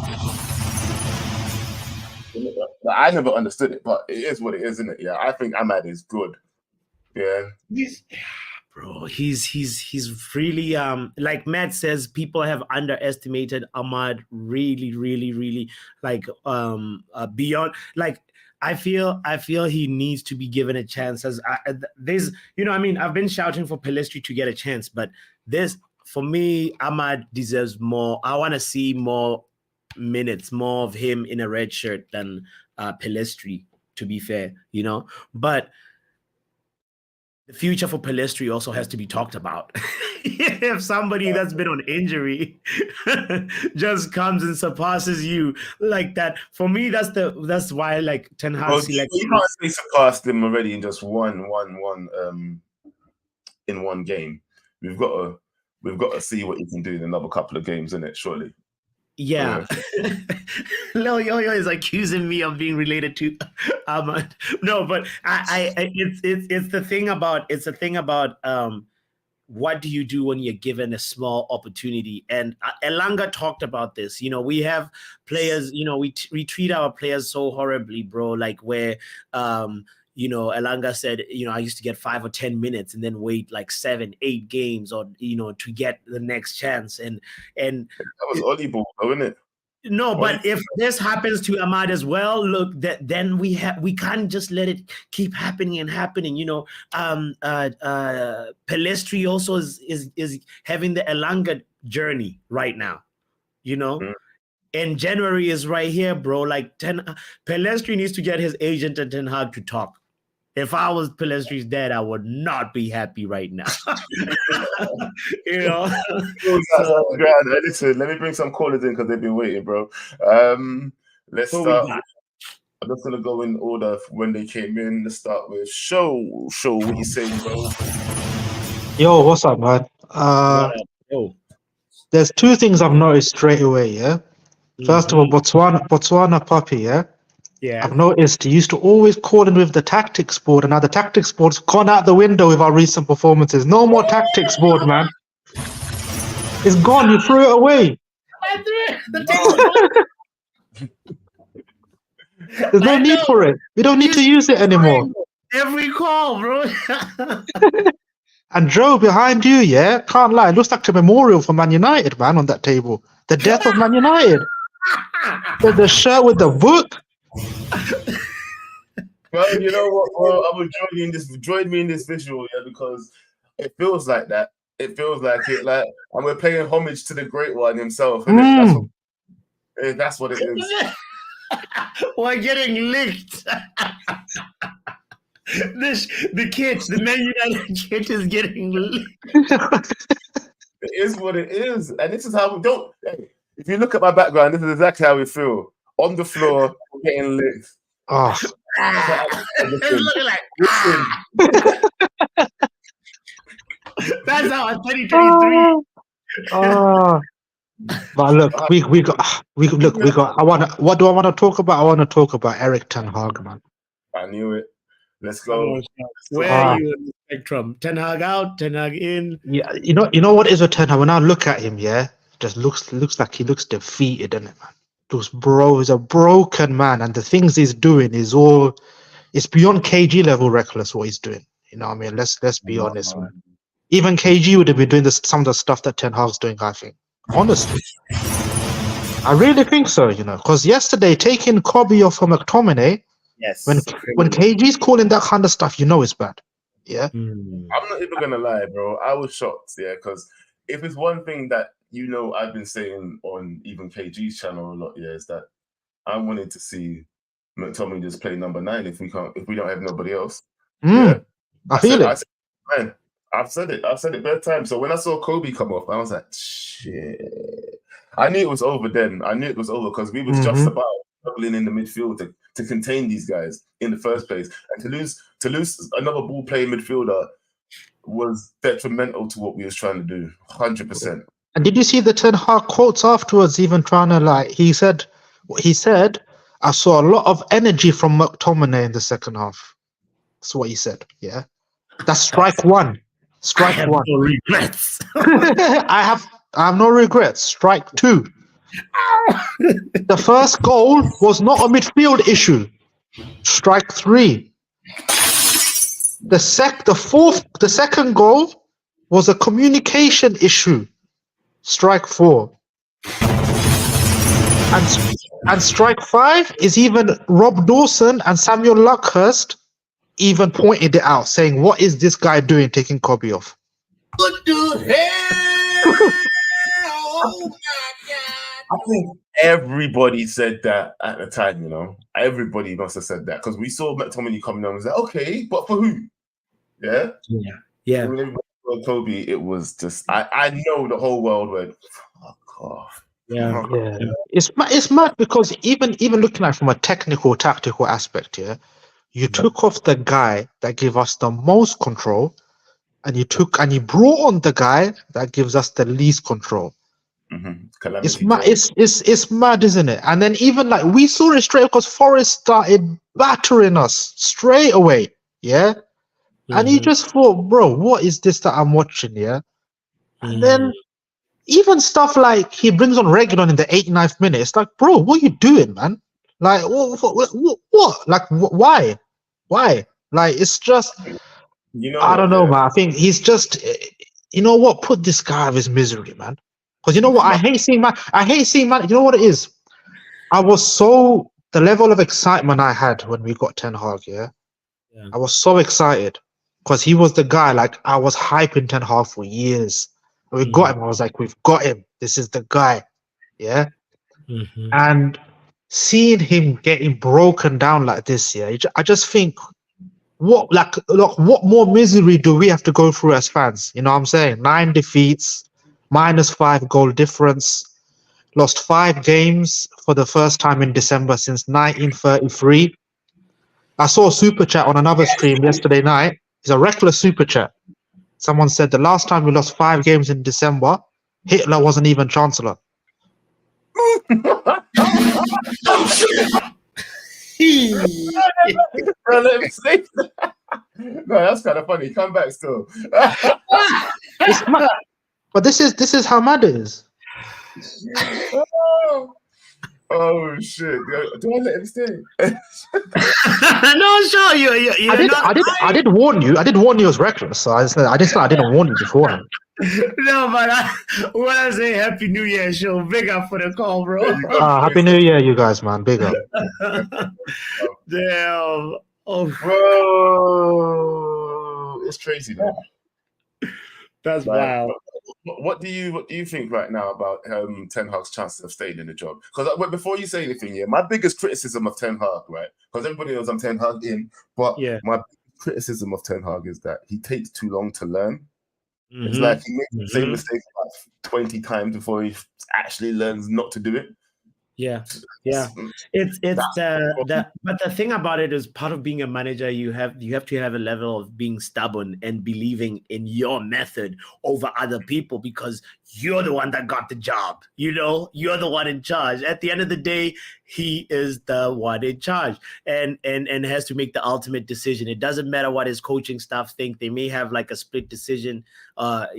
I never understood it, but it is what it is, isn't it? Yeah, I think Ahmad is good. Yeah. He's really like Matt says, people have underestimated Ahmad really like beyond like. I feel he needs to be given a chance. As there's, I've been shouting for Palestri to get a chance, but for me, Ahmad deserves more. I want to see more minutes, more of him in a red shirt than Palestri, to be fair, But the future for Palestri also has to be talked about. If somebody that's been on injury just comes and surpasses you like that, for me, that's why like Ten Hag selected. You can't say surpassed him already in just one in one game. We've got to see what he can do in another couple of games, isn't it? Surely. Yeah. Lil Yo-Yo is accusing me of being related to Ahmad. No, but it's the thing about what do you do when you're given a small opportunity? And Elanga talked about this. We have players, we treat our players so horribly, bro, like where Elanga said, I used to get 5 or 10 minutes and then wait like 7-8 games or, to get the next chance. And that was Oli ball, wasn't it? No, but if this happens to Ahmad as well, look, then we can't just let it keep happening. Palestri also is having the Elanga journey right now, And January is right here, bro. Like Palestri needs to get his agent and Ten Hag to talk. If I was Palestri's dad, I would not be happy right now. Listen, let me bring some callers in because they've been waiting, bro. Let's Who we start. got? I'm just gonna go in order when they came in. Let's start with Show. What you saying, bro? Yo, what's up, man? Oh. There's two things I've noticed straight away, yeah? First of all, botswanapapi, yeah? Yeah. I've noticed he used to always call in with the tactics board, and now the tactics board's gone out the window with our recent performances. No more tactics board, man. It's gone. You threw it away. There's no need for it. We don't need to use it anymore. Every call, bro. And Joe, behind you, yeah? Can't lie. It looks like a memorial for Man United, man, on that table. The death of Man United. The shirt with the book. Well, you know what, bro? I would join me in this visual, yeah, because it feels like that. It feels like it, like, and we're paying homage to the great one himself. Innit? That's what it is. We're getting licked. The Man United kit is getting licked. It is what it is, and this is how we don't. Hey, if you look at my background, this is exactly how we feel on the floor, getting licked. Oh. It's looking like. That's how I'm 2023. But look, what do I want to talk about? I want to talk about eriktenhag, man. I knew it. Let's go. Where are you in the spectrum? Ten Hag out, Ten Hag in. Yeah, you know what is with Ten Hag? When I look at him, yeah, just looks like he looks defeated, doesn't it, man? He's a broken man, and the things he's doing is it's beyond KG level reckless what he's doing. You know what I mean? Let's be honest, man. Even KG would have been doing some of the stuff that Ten Hag's doing, I think. Honestly. I really think so, you know, because yesterday taking Kobe off for McTominay, yes, when KG's calling that kind of stuff, you know it's bad. Yeah. I'm not even gonna lie, bro. I was shocked, yeah, because if it's one thing that I've been saying on even KG's channel a lot, yeah, is that I wanted to see McTominay just play number 9 if we don't have nobody else. Yeah. I feel it. Man, I've said it bedtime. So when I saw Kobe come off, I was like, shit. I knew it was over then. I knew it was over because we was just about struggling in the midfield to contain these guys in the first place. And to lose another ball playing midfielder was detrimental to what we was trying to do. 100%. And did you see the Ten Hag quotes afterwards, even trying to he said, I saw a lot of energy from McTominay in the second half. That's what he said, yeah? That's strike one. Strike one. No regrets. I have no regrets. Strike 2. The first goal was not a midfield issue. Strike 3. The second goal was a communication issue. Strike 4. And strike 5 is even Rob Dawson and Samuel Luckhurst even pointed it out, saying, "What is this guy doing taking Kobe off?" What the hell? Oh my God. I think everybody said that at the time, Everybody must have said that because we saw McTominay coming on and was like, okay, but for who? Yeah? Yeah. When Kobe, it was just, I know the whole world went, fuck off. Yeah. It's mad because even looking at it from a technical, tactical aspect, yeah, you took off the guy that gave us the most control, and you brought on the guy that gives us the least control. It's mad, isn't it? And then even we saw it straight because Forest started battering us straight away, yeah. And you just thought, bro, what is this that I'm watching, yeah? And then even stuff like he brings on Reguilon in the 89th minute. It's like, bro, what are you doing, man? Like, what? Like, why? Like, it's just, I don't know, man. I think he's just, put this guy out of his misery, man. Because you know what? I hate seeing man. You know what it is? The level of excitement I had when we got Ten Hag, yeah? I was so excited because he was the guy, I was hyping Ten Hag for years. We got him. I was like, we've got him. This is the guy. Yeah. And seeing him getting broken down like this, yeah, I just think, what more misery do we have to go through as fans? You know what I'm saying? 9 defeats, -5 goal difference. lost 5 games for the first time in December since 1933. I saw a super chat on another stream yesterday night. It's a reckless super chat. Someone said the last time we lost 5 games in December, Hitler wasn't even chancellor. Bro, let me say that. No, that's kind of funny. Come back still. It's mad. But this is how mad it is. Oh shit! Do I let him stay? No, sure. I did warn you. I did warn you it was reckless. So I didn't warn you beforehand. No, but when I say Happy New Year show, big up for the call, bro. Happy New Year, you guys, man. Big up. Damn. Oh, Bro, it's crazy though. that's Like, wild. what do you think right now about Ten Hag's chances of staying in the job? Because before you say anything, my biggest criticism of Ten Hag, right? Because everybody knows I'm Ten Hag in, but my biggest criticism of Ten Hag is that he takes too long to learn. Mm-hmm. It's like he makes the same mistake about 20 times before he actually learns not to do it. Yeah. It's but the thing about it is, part of being a manager, you have to have a level of being stubborn and believing in your method over other people, because you're the one that got the job. You're the one in charge. At the end of the day, he is the one in charge and has to make the ultimate decision. It doesn't matter what his coaching staff think. They may have like a split decision, but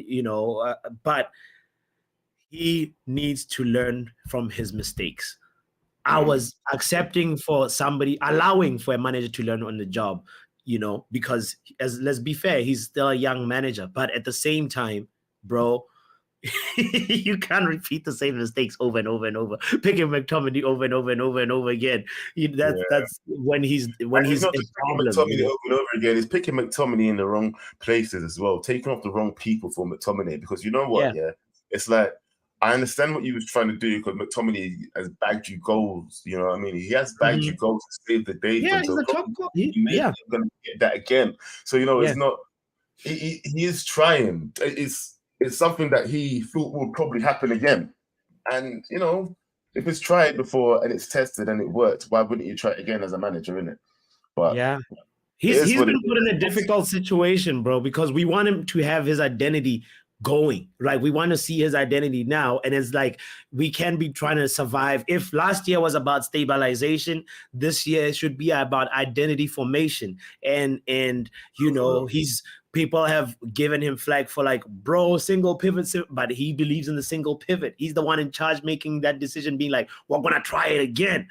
he needs to learn from his mistakes. I was allowing for a manager to learn on the job, because let's be fair, he's still a young manager. But at the same time, bro, you can't repeat the same mistakes over and over and over. Picking McTominay over and over and over and over again. That's when he's not just picking McTominay over and over again. He's picking McTominay in the wrong places as well, taking off the wrong people for McTominay. Because you know what? It's like, I understand what you was trying to do, because McTominay has bagged you goals. You know what I mean? He has bagged you goals to save the day. Yeah, he's a top goal. Going to get that again. So it's not. He is trying. It's something that he thought would probably happen again. And if it's tried before and it's tested and it worked, why wouldn't you try it again as a manager, innit? But he's been put in a difficult situation, bro, because we want him to have his identity going, right? We want to see his identity now, and it's like we can be trying to survive. If last year was about stabilization, this year should be about identity formation. And people have given him flag for like, bro, single pivot, but he believes in the single pivot. He's the one in charge making that decision, being like, we're gonna try it again.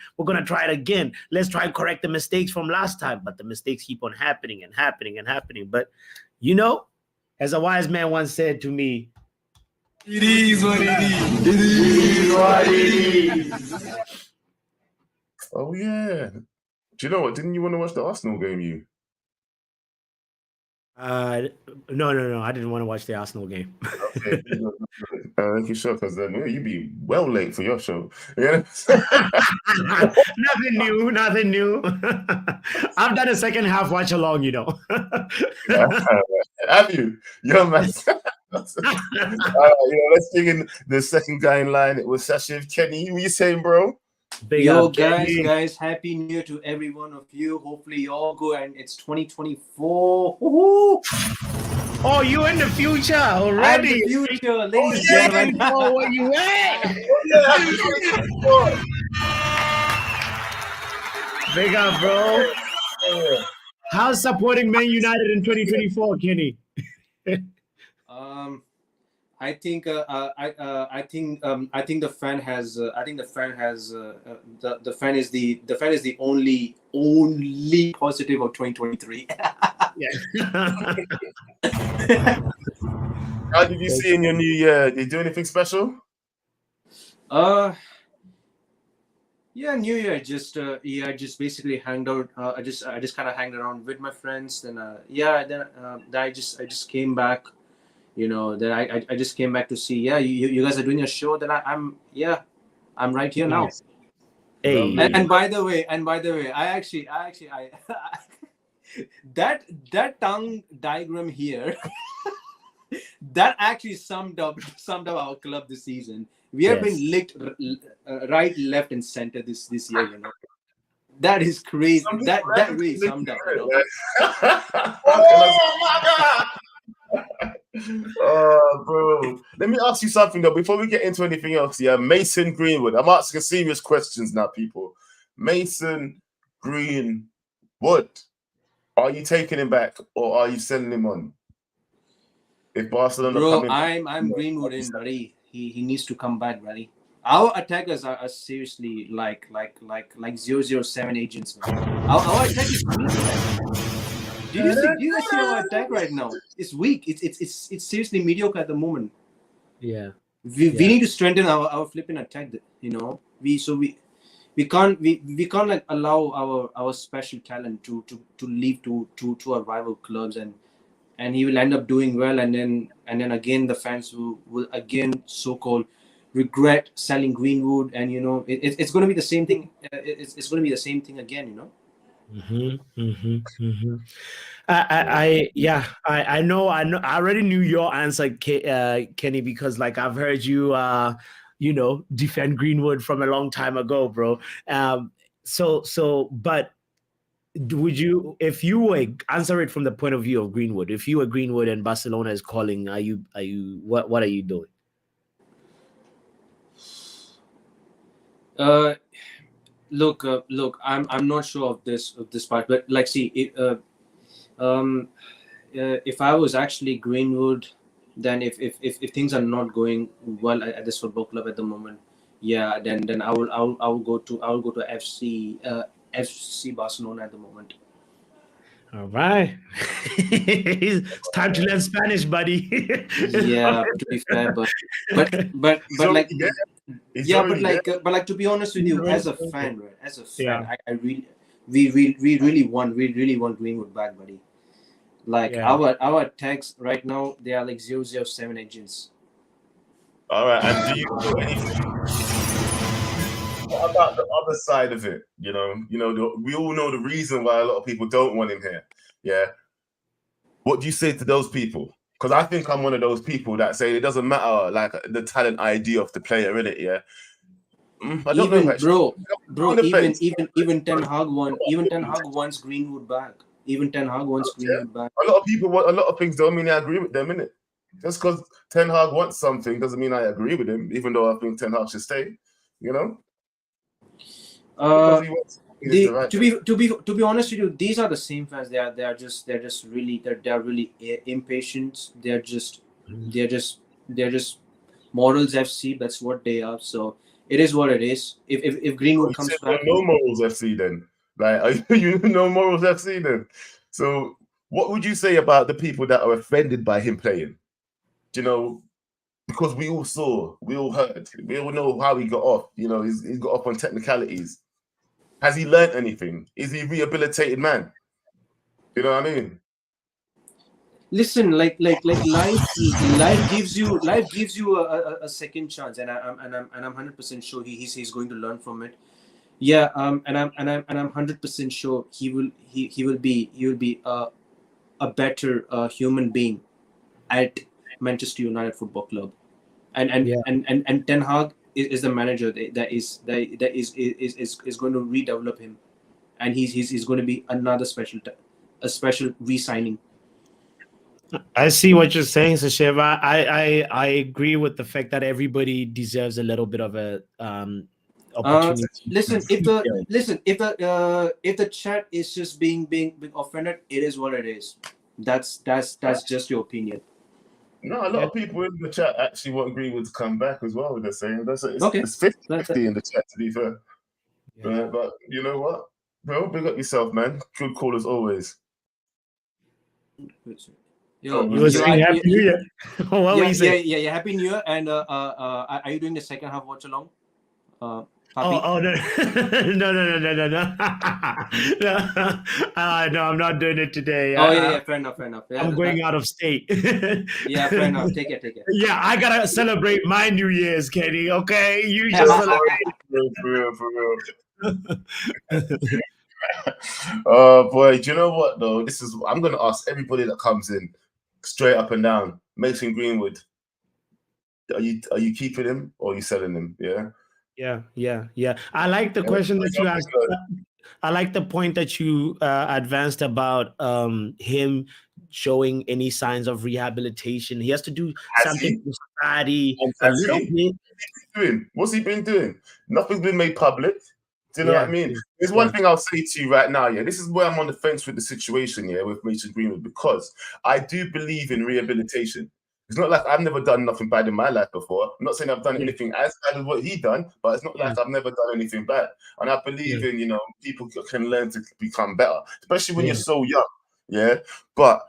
Let's try and correct the mistakes from last time. But the mistakes keep on happening and happening and happening. But as a wise man once said to me, it is what it is. It is what it is. Oh, yeah. Do you know what? Didn't you want to watch the Arsenal game, you? No. I didn't want to watch the Arsenal game. Okay. Thank you, sure, because you'd be well late for your show. Yeah. Nothing new. I've done a second half watch along, Have you? Yo, man. Let's bring in the second guy in line. It was Sashiv. Kenny, what you saying, bro? Guys, happy new year to every one of you. Hopefully you all go, and it's 2024. Woo-hoo! Oh, you in the future already? I'm the future, ladies and gentlemen. Oh, where you at? Big up, bro. How's supporting Man United in 2024, Kenny? I think the fan has. The fan is the only positive of 2023. How did you see in your new year? Did you do anything special? New year. Just basically hanged out. I just kind of hanged around with my friends. Then I just came back. Then I just came back to see. You guys are doing a show. Then I'm right here now. Hey. And by the way, I actually that tongue diagram here that actually summed up our club this season. We have Yes. been licked right, left, and center this year. You know, that is crazy. That really summed up. You know? Oh my god! Oh, bro. Let me ask you something though before we get into anything else. Yeah, Mason Greenwood. I'm asking serious questions now, people. Mason Greenwood. Are you taking him back or are you selling him on? If Barcelona Bro, come in, I'm Greenwood in, buddy. He needs to come back, buddy. Our attackers are seriously like 007 agents, man. Our attack is weak, man. Do you guys see our attack right now? It's weak. It's seriously mediocre at the moment. Yeah. We need to strengthen our flipping attack. You know, we can't like allow our special talent to leave to our rival clubs and he will end up doing well and then again the fans will again so-called regret selling Greenwood, and you know it's going to be the same thing. It's going to be the same thing again, you know. I know. I already knew your answer, Kenny, because like I've heard you, defend Greenwood from a long time ago, bro. But would you, if you were answer it from the point of view of Greenwood, if you were Greenwood and Barcelona is calling, what are you doing? Look, I'm not sure of this part, but like, see, if I was actually Greenwood, then if things are not going well at this football club at the moment, yeah, then I will go to FC Barcelona at the moment. All right. It's time to learn Spanish, buddy. Yeah, to be fair, but like, to be honest with you, as a fan, right? As a fan, yeah. We really want Greenwood back, buddy. Like our attacks right now, they are like 007 agents. All right, and do you know anything? What about the other side of it? We all know the reason why a lot of people don't want him here. Yeah. What do you say to those people? Because I think I'm one of those people that say it doesn't matter, like the talent ID of the player, innit? Yeah. I don't know, bro. Even Ten Hag wants Greenwood back. Even Ten Hag wants Greenwood back. A lot of people want a lot of things. Don't mean I agree with them, innit? Just because Ten Hag wants something doesn't mean I agree with him. Even though I think Ten Hag should stay, you know. To be honest with you, these are the same fans. They are really impatient. They're just Morals FC. That's what they are. So it is what it is. If Greenwood comes back, no Morals FC then. Like, are you no Morals FC then? So what would you say about the people that are offended by him playing? You know, because we all saw, we all heard, we all know how he got off. You know, he's got off on technicalities. Has he learned anything? Is he a rehabilitated man? You know what I mean? Listen, like life gives you a second chance, and I'm 100% sure he's going to learn from it. Yeah, and I'm 100% sure he will be a better human being at Manchester United Football Club, and Ten Hag is the manager that is going to redevelop him, and he's going to be another special re-signing. I see what you're saying, Sasheva. I agree with the fact that everybody deserves a little bit of a opportunity. Listen, if the chat is just being offended, it is what it is. That's just your opinion. No, a lot of people in the chat actually want Greenwood to come back as well. They're saying it's 50-50 in the chat, to be fair. Yeah. But you know what, bro? Big up yourself, man. Good call as always. You were saying Happy New Year. What were you saying? Yeah, Happy New Year. And are you doing the second half watch along? No. No, I'm not doing it today. Fair enough. Yeah, I'm going out of state. Yeah, fair enough. Take it. Yeah, I gotta celebrate my New Year's, Kenny. Okay, you just celebrate. For real. Oh boy, do you know what though? I'm gonna ask everybody that comes in straight up and down. Mason Greenwood. Are you keeping him or are you selling him? Yeah. I like the question that you asked. I like the point that you advanced about him showing any signs of rehabilitation. He has to do something for society a little bit. What's he been doing? Nothing's been made public. Do you know what I mean? There's one thing I'll say to you right now, yeah. This is where I'm on the fence with the situation, yeah, with Mason Greenwood, because I do believe in rehabilitation. It's not like I've never done nothing bad in my life before. I'm not saying I've done anything as bad as what he done, but it's not like I've never done anything bad. And I believe in, people can learn to become better, especially when you're so young, yeah. But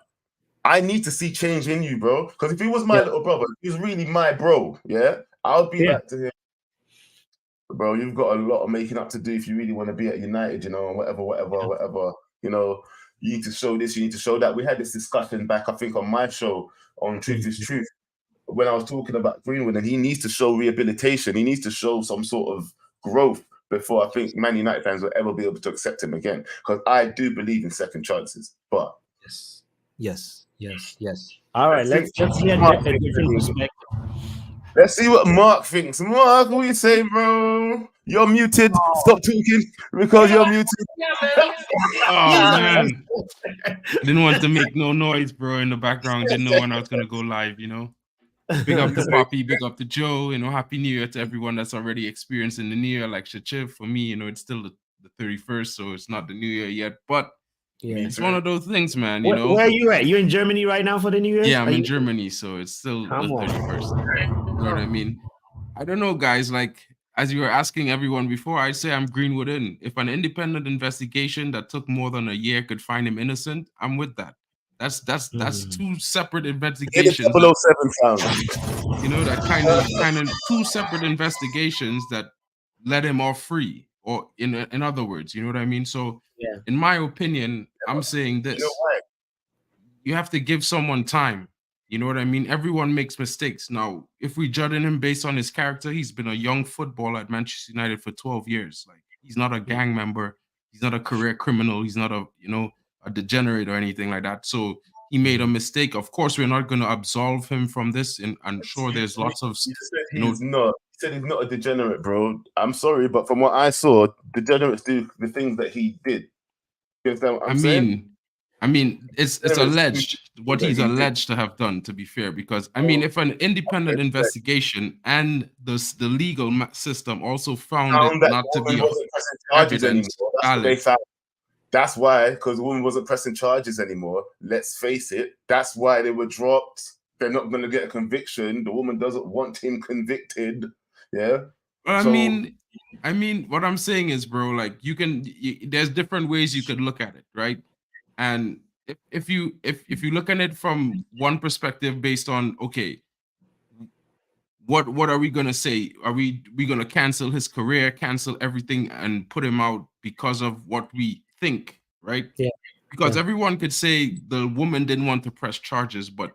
I need to see change in you, bro. Because if he was my little brother, if he was really my bro, yeah, I'll be like to him, bro, you've got a lot of making up to do if you really want to be at United, and whatever. You need to show this, you need to show that. We had this discussion back, I think, on my show on Truth is Truth, when I was talking about Greenwood, and he needs to show rehabilitation. He needs to show some sort of growth before I think Man United fans will ever be able to accept him again. Because I do believe in second chances. But Yes. All right, let's see a different perspective. Let's see what Mark thinks. Mark, what you saying, bro? You're muted. Stop talking because you're muted. Oh, man. Didn't want to make no noise, bro, in the background. Didn't know when I was going to go live, Big up to Poppy, big up to Joe. Happy New Year to everyone that's already experiencing the New Year. Like Shachiv, for me, it's still the 31st, so it's not the New Year yet. But it's one of those things, man, Where are you at? You in Germany right now for the New Year? Yeah, I'm in Germany, so it's still the 31st. You know what I mean? I don't know, guys. Like, as you were asking everyone before, I'd say I'm Greenwood in. If an independent investigation that took more than a year could find him innocent, I'm with that. That's two separate investigations. 007 sound. That kind of two separate investigations that let him off free. Or in other words, you know what I mean? So in my opinion, I'm saying this. You have to give someone time. You know what I mean? Everyone makes mistakes. Now, if we judge him based on his character, he's been a young footballer at Manchester United for 12 years. Like, he's not a gang member. He's not a career criminal. He's not a degenerate or anything like that. So he made a mistake. Of course, we're not going to absolve him from this. And I'm sure there's lots of... He said he's not a degenerate, bro. I'm sorry, but from what I saw, degenerates do the things that he did. You understand what I'm saying? I mean, it's alleged what he's alleged to have done, to be fair, because I mean, if an independent investigation and the legal system also found it not to be evidence valid. That's why, because the woman wasn't pressing charges anymore. Let's face it, that's why they were dropped. They're not going to get a conviction. The woman doesn't want him convicted. Yeah. Well, I mean, what I'm saying is, bro, like there's different ways you could look at it, right? And if you look at it from one perspective based on, okay, what are we gonna say? Are we gonna cancel his career, cancel everything, and put him out because of what we think, right? Yeah. Because everyone could say the woman didn't want to press charges, but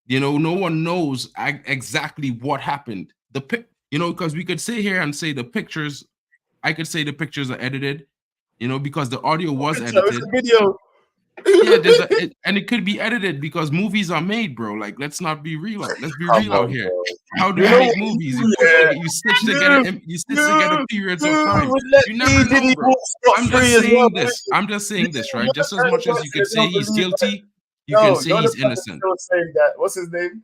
no one knows exactly what happened. Because we could sit here and say the pictures. I could say the pictures are edited. Because the audio was edited. It's a video. Yeah, and it could be edited because movies are made, bro. Like, let's not be real. Let's be real out here. How do you make movies? You stitch together periods of time. You never know, bro. I'm just saying this, right? Just as much as you could say he's guilty, you can say he's innocent. Saying that. What's his name?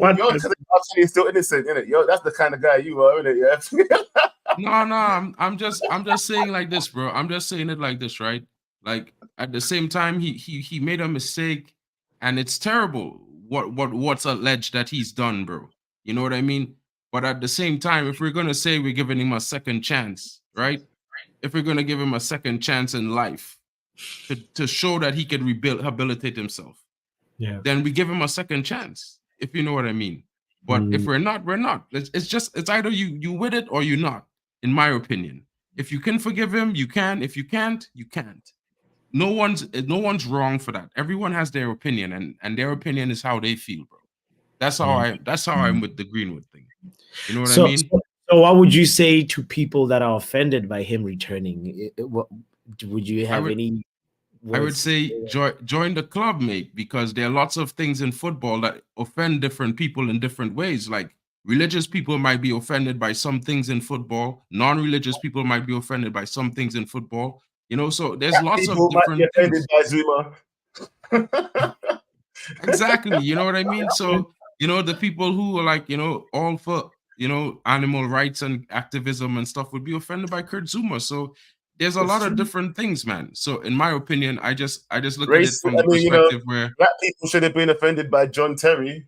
You're actually still innocent, innit? Yo, that's the kind of guy you are, innit? Yeah. No, I'm just saying like this, bro. I'm just saying it like this, right? Like, at the same time, he made a mistake, and it's terrible what's alleged that he's done, bro. You know what I mean? But at the same time, if we're gonna say we're giving him a second chance, right? If we're gonna give him a second chance in life to show that he can rehabilitate himself, then we give him a second chance, if you know what I mean. But if we're not, we're not. It's either you with it or you're not, in my opinion. If you can forgive him, you can. If you can't, you can't. No one's wrong for that. Everyone has their opinion, and their opinion is how they feel, bro. That's how I'm with the Greenwood thing. You know what I mean? So what would you say to people that are offended by him returning? Would you have any I would say join the club, mate, because there are lots of things in football that offend different people in different ways. Like religious people might be offended by some things in football. Non-religious people might be offended by some things in football. You know, so there's lots of People might be different offended things. by Zuma. Exactly. You know what I mean? So, you know, the people who are like, you know, all for, you know, animal rights and activism and stuff would be offended by Kurt Zuma. So there's a It's lot of true. different things, man. So in my opinion, I just look at it Race. from the I mean, you know, perspective where black people should have been offended by John Terry.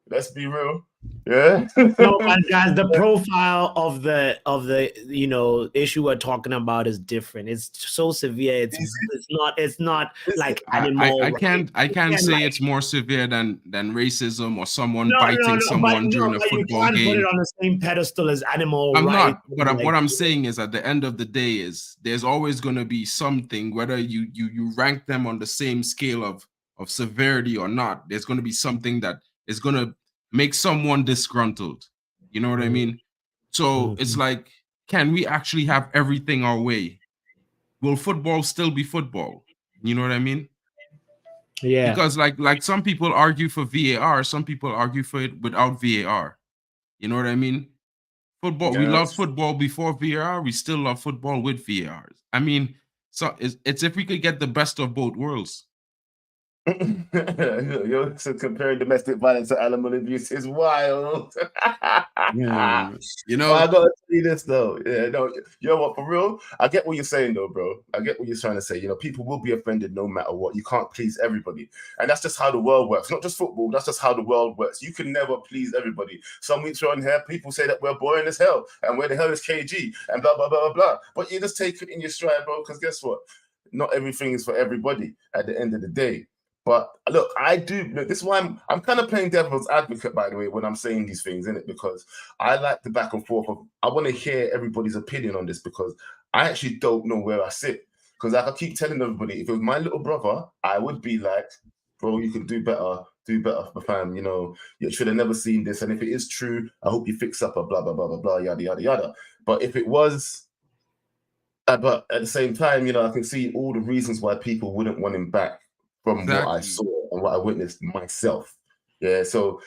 Let's be real. Yeah. No, but guys, the profile of the you know issue we're talking about is different. It's so severe. It's not like animal. I can't say like, it's more severe than racism or someone no, biting someone during a but you football can't put it game. on the same pedestal as animal I'm rights. not, but like, what I'm saying is at the end of the day is there's always going to be something, whether you rank them on the same scale of severity or not, there's going to be something that is going to make someone disgruntled. You know what I mean? So it's like, can we actually have everything our way? Will football still be football? You know what I mean? yeah. Because like some people argue for VAR, some people argue for it without VAR. You know what I mean? Football, we love football before VAR. We still love football with VAR. I mean, so it's if we could get the best of both worlds. You're comparing domestic violence to animal abuse is wild. Yeah, you know. Well, I gotta tell you this though. Yeah, no, you know what? For real, I get what you're saying though, bro. I get what you're trying to say. You know, people will be offended no matter what. You can't please everybody, and that's just how the world works. Not just football. That's just how the world works. You can never please everybody. Some weeks you're on here, people say that we're boring as hell, and where the hell is KG, and blah blah blah blah blah. But you just take it in your stride, bro. Because guess what? Not everything is for everybody. At the end of the day. But look, I do. Look, this is why I'm kind of playing devil's advocate, by the way, when I'm saying these things, innit? Because I like the back and forth of. I want to hear everybody's opinion on this because I actually don't know where I sit. Because like I keep telling everybody, if it was my little brother, I would be like, bro, you can do better, fam. You know, you should have never seen this, and if it is true, I hope you fix up a blah blah blah blah blah yada yada yada. But if it was, but at the same time, you know, I can see all the reasons why people wouldn't want him back. From what I saw and what I witnessed myself. Yeah, so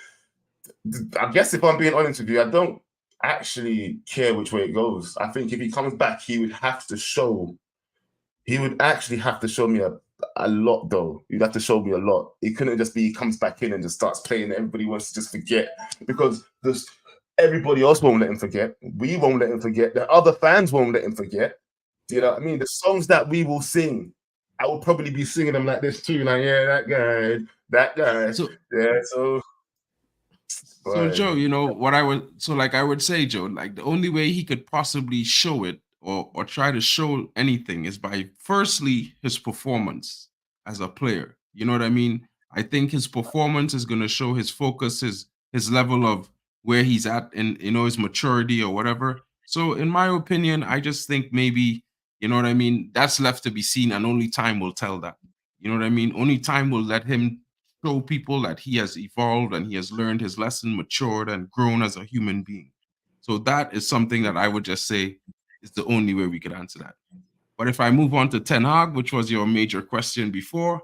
I guess if I'm being honest with you, I don't actually care which way it goes. I think if he comes back, he would actually have to show me a lot though. He'd have to show me a lot. It couldn't just be he comes back in and just starts playing and everybody wants to just forget because everybody else won't let him forget. We won't let him forget. The other fans won't let him forget. Do you know what I mean? The songs that we will sing, I will probably be singing them like this too. Like, yeah, that guy. So, yeah, so. So Joe, you know what I would say, Joe, like the only way he could possibly show it or try to show anything is by firstly his performance as a player. You know what I mean? I think his performance is going to show his focus, his level of where he's at in, you know, his maturity or whatever. So in my opinion, I just think maybe, you know what I mean, that's left to be seen and only time will tell that. You know what I mean? Only time will let him show people that he has evolved and he has learned his lesson, matured and grown as a human being. So that is something that I would just say is the only way we could answer that. But if I move on to Ten Hag, which was your major question before,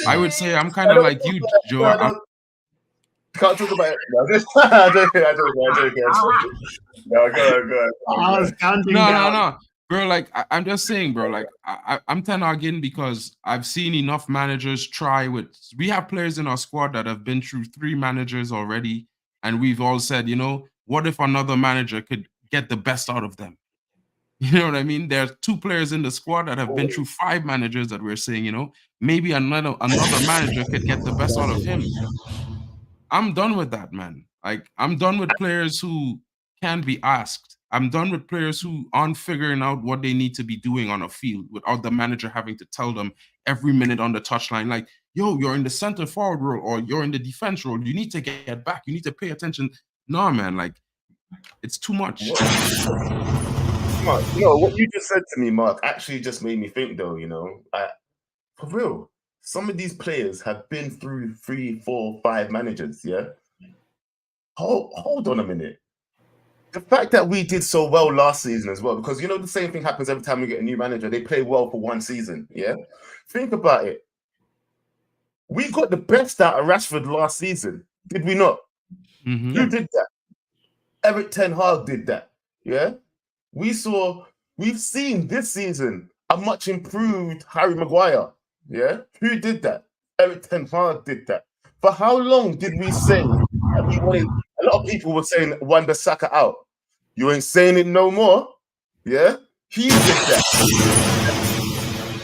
I would say I'm kind of like you, Joe. Can't talk about it. I don't. No, go on. I was counting down. No. Bro, like, I'm just saying, bro, like, I'm Ten Hag in because I've seen enough managers try with... We have players in our squad that have been through 3 managers already, and we've all said, you know, what if another manager could get the best out of them? You know what I mean? There are 2 players in the squad that have been through 5 managers that we're saying, you know, maybe another manager could get the best out of him. I'm done with that, man. Like, I'm done with players who can't be asked. I'm done with players who aren't figuring out what they need to be doing on a field without the manager having to tell them every minute on the touchline, like, yo, you're in the center forward role or you're in the defense role. You need to get back. You need to pay attention. No, man, like, it's too much. Mark, you know, what you just said to me, Mark, actually just made me think, though, you know, for real, some of these players have been through 3, 4, 5 managers, yeah? Hold on a minute. the fact that we did so well last season as well, because the same thing happens every time we get a new manager. They play well for one season. Yeah, think about it. We got the best out of Rashford last season, did we not? Mhm. Who did that? Eriktenhag did that. Yeah, we've seen this season a much improved Harry Maguire. Yeah, who did that? Eriktenhag did that. For how long did we say that we wanted? A lot of people were saying Wan-Bissaka out. You ain't saying it no more. Yeah, he did that.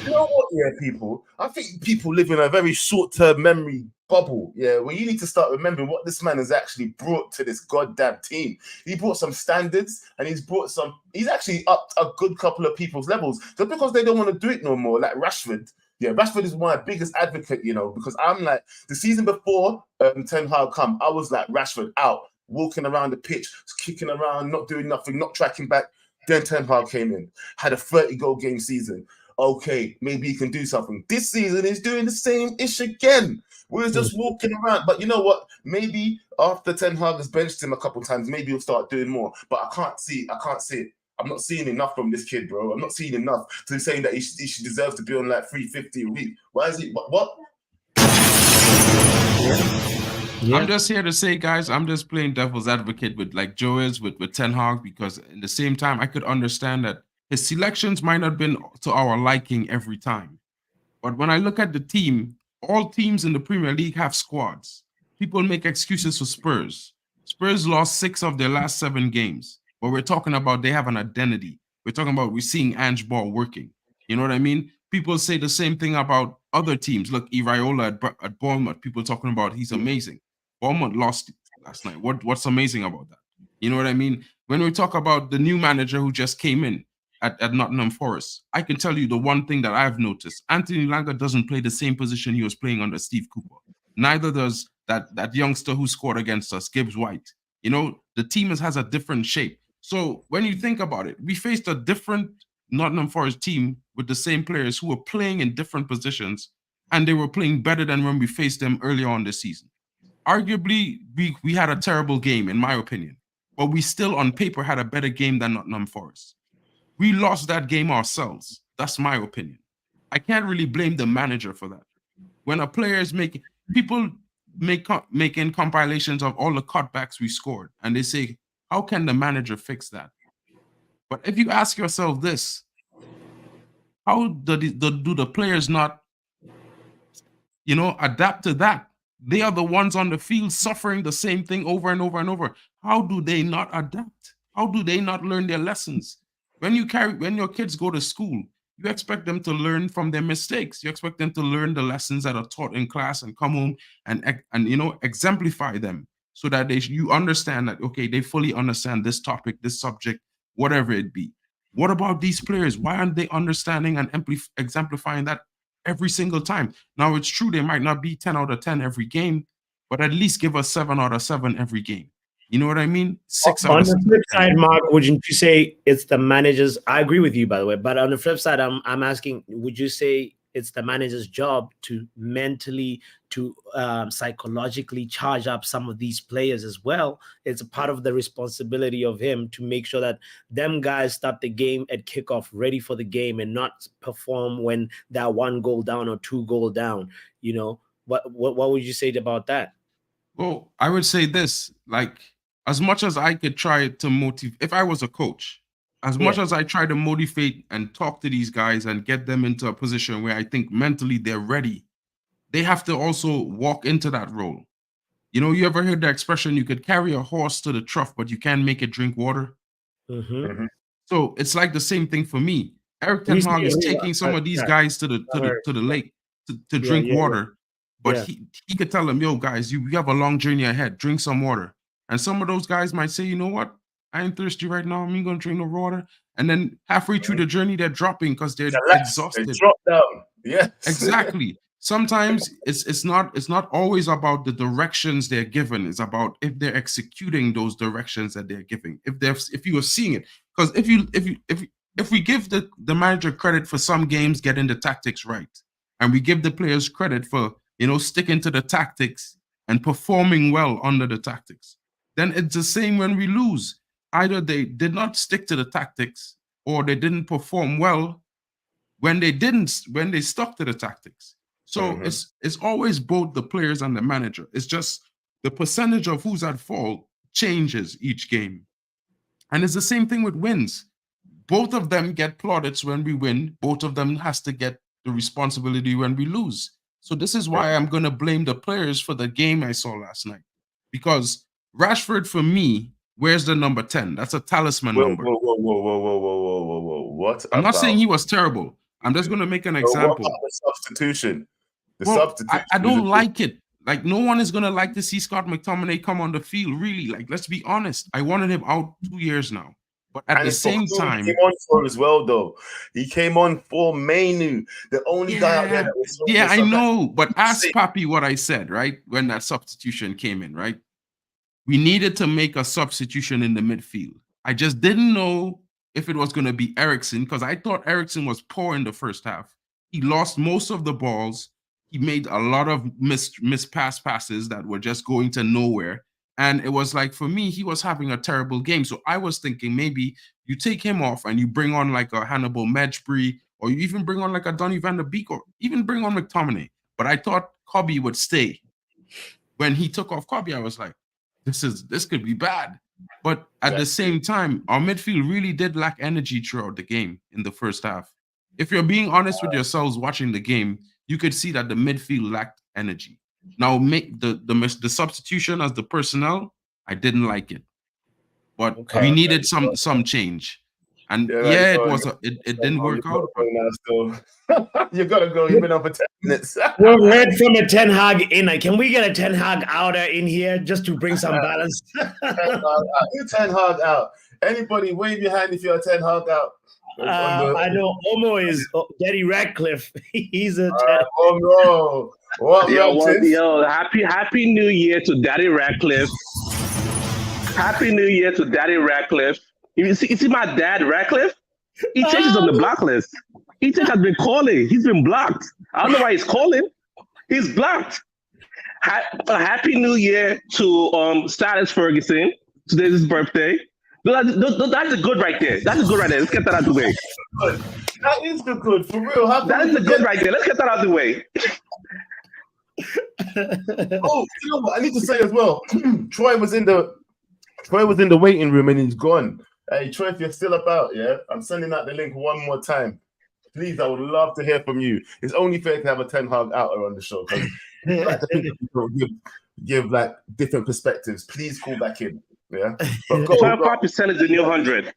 You know what, yeah, people? I think people live in a very short-term memory bubble, yeah, where you need to start remembering what this man has actually brought to this goddamn team. He brought some standards, and he's actually upped a good couple of people's levels. Just because they don't want to do it no more, like Rashford. Yeah, Rashford is my biggest advocate, because I'm like, the season before Ten Hag come, I was like, Rashford out, walking around the pitch, kicking around, not doing nothing, not tracking back. Then Ten Hag came in, had a 30-goal game season. Okay, maybe he can do something. This season he's doing the same ish again. We're just walking around. But you know what? Maybe after Ten Hag has benched him a couple of times, maybe he'll start doing more. But I can't see it. I'm not seeing enough from this kid, bro. I'm not seeing enough to saying that he deserves to be on like 350 a week. Why is he? What? Yeah. I'm just here to say, guys, I'm just playing devil's advocate with like Joe is with Ten Hag, because at the same time, I could understand that his selections might not have been to our liking every time. But when I look at the team, all teams in the Premier League have squads. People make excuses for Spurs. Spurs lost 6 of their last 7 games. But we're talking about they have an identity. We're talking about we're seeing Ange Ball working. You know what I mean? People say the same thing about other teams. Look, Iraola at Bournemouth, people talking about he's amazing. Bournemouth lost last night. What's amazing about that? You know what I mean? When we talk about the new manager who just came in at Nottingham Forest, I can tell you the one thing that I've noticed. Anthony Langa doesn't play the same position he was playing under Steve Cooper. Neither does that youngster who scored against us, Gibbs White. The team has a different shape. So when you think about it, we faced a different Nottingham Forest team with the same players who were playing in different positions, and they were playing better than when we faced them earlier on this season. Arguably, we had a terrible game, in my opinion, but we still, on paper, had a better game than Nottingham Forest. We lost that game ourselves. That's my opinion. I can't really blame the manager for that. When a player is people making compilations of all the cutbacks we scored, and they say, how can the manager fix that? But if you ask yourself this, how do the players not, adapt to that? They are the ones on the field suffering the same thing over and over and over. How do they not adapt? How do they not learn their lessons? When your kids go to school, you expect them to learn from their mistakes. You expect them to learn the lessons that are taught in class and come home and exemplify them, so that you understand that, okay, they fully understand this topic, this subject, whatever it be. What about these players? Why aren't they understanding and exemplifying that every single time? Now, it's true they might not be 10 out of 10 every game, but at least give us 7 out of 7 every game. You know what I mean? 6 out of 7. On the flip side, Mark, wouldn't you say it's the manager's? I agree with you, by the way. But on the flip side, I'm asking, would you say it's the manager's job to mentally, to psychologically charge up some of these players as well? It's a part of the responsibility of him to make sure that them guys start the game at kickoff ready for the game and not perform when they're 1 goal down or 2 goal down. What would you say about that? Well, I would say this, like, as much as I could try to motivate, if I was a coach, as much as I try to motivate and talk to these guys and get them into a position where I think mentally they're ready, they have to also walk into that role. You ever heard the expression, you could carry a horse to the trough, but you can't make it drink water? Mm-hmm. So it's like the same thing for me. Erik Ten Hag is taking some of these guys to the lake to drink water. But he could tell them, yo, guys, you have a long journey ahead. Drink some water. And some of those guys might say, you know what? I ain't thirsty right now. I'm going to drink the water. And then halfway through the journey, they're dropping because they're exhausted. They drop down. Yes. Exactly. Sometimes it's not always about the directions they're given. It's about if they're executing those directions that they're giving. If you are seeing it. Because if we give the manager credit for some games getting the tactics right, and we give the players credit for sticking to the tactics and performing well under the tactics, then it's the same when we lose. either they did not stick to the tactics or they didn't perform well when they stuck to the tactics. So it's always both the players and the manager. It's just the percentage of who's at fault changes each game. And it's the same thing with wins. Both of them get plaudits when we win. Both of them has to get the responsibility when we lose. So this is why I'm going to blame the players for the game I saw last night. Because Rashford, for me, wears the number 10. That's a talisman number. Whoa. What? I'm not saying he was terrible. I'm just going to make an example. What about the substitution? I don't like it. Like, no one is going to like to see Scott McTominay come on the field, really. Like, let's be honest. I wanted him out 2 years now. But at the same time... He came on for as well, though. He came on for Mainu, the only guy out there that was... Yeah, I know. But ask Papi what I said, right? When that substitution came in, right? We needed to make a substitution in the midfield. I just didn't know if it was going to be Eriksen, because I thought Eriksen was poor in the first half. He lost most of the balls. He made a lot of missed passes that were just going to nowhere. And it was like, for me, he was having a terrible game. So I was thinking maybe you take him off and you bring on like a Hannibal Mejbri, or you even bring on like a Donny van der Beek, or even bring on McTominay. But I thought Kobbie would stay. When he took off Kobbie, I was like, this could be bad. But at the same time, our midfield really did lack energy throughout the game in the first half. If you're being honest with yourselves watching the game, you could see that the midfield lacked energy. Now, make the substitution as the personnel, I didn't like it, but we needed some change. And it didn't work out. You gotta go. You've been on for 10 minutes. We'll head from a Ten Hag in. Ten we get a Ten Hag outer in here just to bring some balance? Ten Hag out. Anybody wave your hand if you're a Ten Hag out. I know Omo is Daddy Ratcliffe. He's a Omo. Yo, happy New Year to Daddy Ratcliffe. Happy New Year to Daddy Ratcliffe. You see my dad Ratcliffe? He changes on the block list. He has been calling. He's been blocked. I don't know why he's calling. He's blocked. Happy New Year to Silas Ferguson. Today's his birthday. That's a good right there. That's a good right there. Let's get that out of the way. That is the good, for real. That is the good right there. Let's get that out of the way. Oh, you know what? I need to say as well. Troy was in the waiting room and he's gone. Hey, Troy, if you're still about, yeah, I'm sending out the link one more time. Please, I would love to hear from you. It's only fair to have a Ten Hag outer on the show because give like different perspectives. Please call back in. Yeah. 25% is the new 100.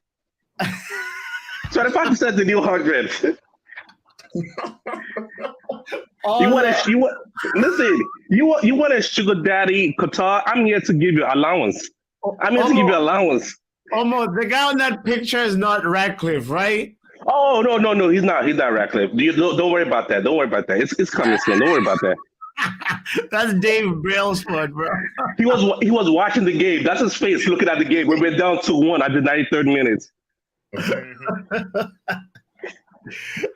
25% is the new 100. You want a sugar daddy, Qatar? I'm here to give you allowance. Almost the guy on that picture is not Ratcliffe, right? Oh no, he's not Ratcliffe. Don't worry about that. It's coming soon. Don't worry about that. That's Dave Brailsford, bro. He was watching the game. That's his face looking at the game. We're down 2-1 at the 93rd minute.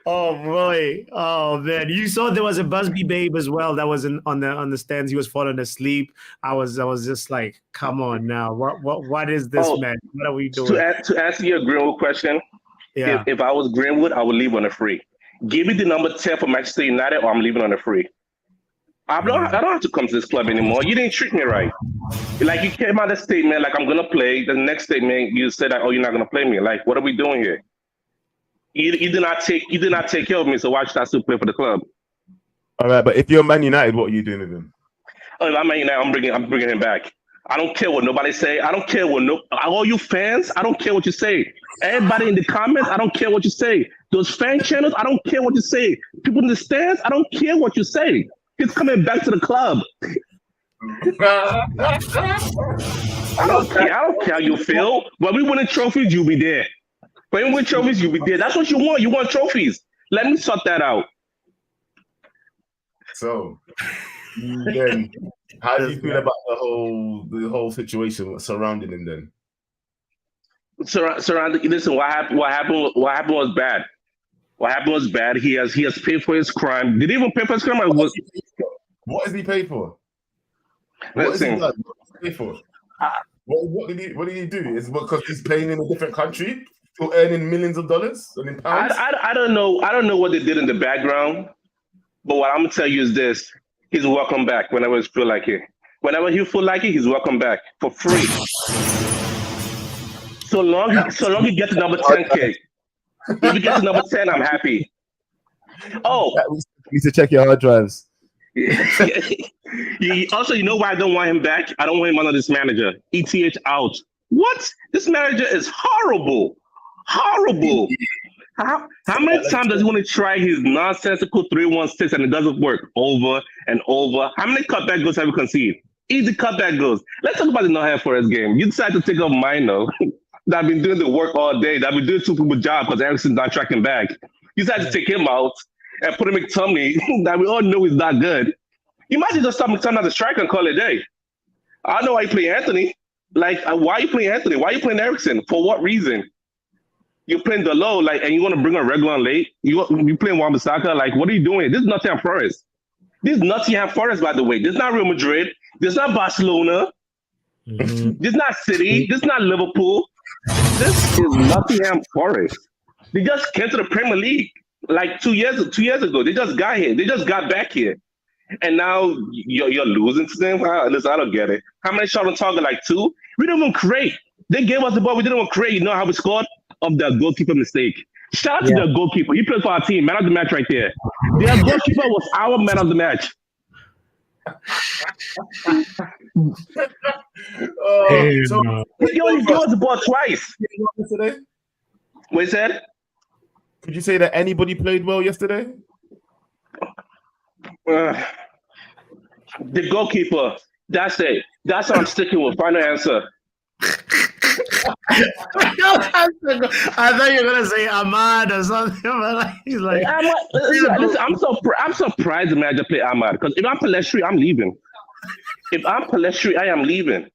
Oh boy! Oh man! You saw there was a Busby Babe as well that was on the stands. He was falling asleep. I was just like, come on now! What is this, man? What are we doing? To answer your Greenwood question, yeah. If I was Greenwood, I would leave on a free. Give me the number 10 for Manchester United, or I'm leaving on a free. I don't have to come to this club anymore. You didn't treat me right. Like, you came out of the statement like I'm gonna play. The next statement you said that, oh, you're not gonna play me. Like, what are we doing here? You did not take care of me, so why should I still play for the club? All right, but if you're Man United, what are you doing with him? Oh, if I'm Man United, I'm bringing him back. I don't care what nobody say. I don't care what all you fans. I don't care what you say. Everybody in the comments, I don't care what you say. Those fan channels, I don't care what you say. People in the stands, I don't care what you say. He's coming back to the club. I don't care how you feel. When we winning trophies, you'll be there. When we win trophies, you'll be there. That's what you want. You want trophies. Let me sort that out. So, then, how do you feel about the whole situation surrounding him then? Surrounding. Listen, what happened was bad. What happened was bad. He has paid for his crime. Did he even pay for his crime? What has he paid for? Listen, What has he paid for? What did he do? Is it because he's playing in a different country, still earning millions of dollars and in pounds? I don't know. I don't know what they did in the background, but what I'm gonna tell you is this: he's welcome back whenever he feel like it. Whenever he feel like it, he's welcome back for free. So long he gets to number 10K. If he gets to number 10, I'm happy. Oh, you need to check your hard drives. Also, you know why I don't want him back? I don't want him under this manager. ETH out. What? This manager is horrible. Horrible. How many times does he want to try his nonsensical 3-1-6 and it doesn't work over and over? How many cutback goals have you conceded? Easy cutback goals. Let's talk about the Nottingham Forest game. You decided to take off Mino, that I've been doing the work all day, that I've been doing two people's job because Eriksen's not tracking back. You decided to take him out and put in McTominay, that we all know is not good. You might just stop McTominay as a striker and call it a day. I don't know why you play Antony. Like, why are you playing Antony? Why are you playing Eriksen? For what reason? You're playing Delo, and you want to bring a regular on late? You playing Wan-Bissaka? Like, what are you doing? This is Nottingham Forest. This is Nottingham Forest, by the way. This is not Real Madrid. This is not Barcelona. Mm-hmm. This is not City. This is not Liverpool. This is Nottingham Forest. They just came to the Premier League like 2 years ago. They just got here. They just got back here. And now you're losing to them? Listen, I don't get it. How many shots on target? Like 2? We didn't even create. They gave us the ball. We didn't even create. You know how we scored? Of the goalkeeper mistake. Shout out to the goalkeeper. He played for our team. Man of the match right there. Their goalkeeper was our man of the match. So he only gave us the ball twice. What you said? Could you say that anybody played well yesterday? The goalkeeper. That's it. That's what I'm sticking with. Final answer. I thought you were gonna say Ahmad or something, but he's like, listen, I'm surprised the manager played Ahmad, because if I'm Pelestri, I'm leaving. If I'm Pelestri, I am leaving.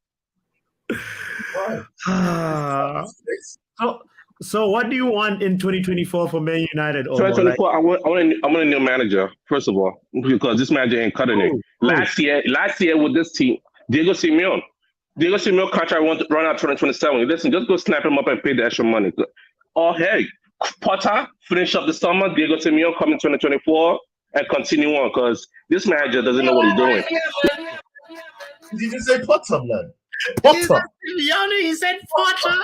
So what do you want in 2024 for Man United? 2024, I want a new manager, first of all, because this manager ain't cutting it. Last year with this team, Diego Simeone contract run out 2027. Listen, just go snap him up and pay the extra money. Or hey, Potter finish up the summer. Diego Simeone come in 2024 and continue on, because this manager doesn't know what he's doing. Did you just say Potter, man? Potter. He said Potter.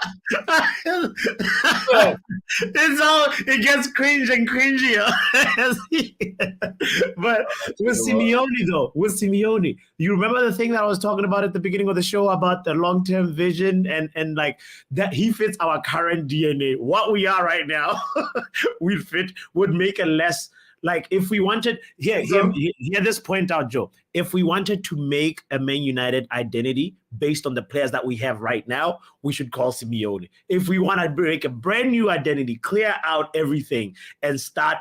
It gets cringe and cringier. But with Simeone, you remember the thing that I was talking about at the beginning of the show about the long-term vision and like that he fits our current DNA. What we are right now, would make a less. Like if we wanted, hear this point out, Joe. If we wanted to make a Man United identity based on the players that we have right now, we should call Simeone. If we want to make a brand new identity, clear out everything and start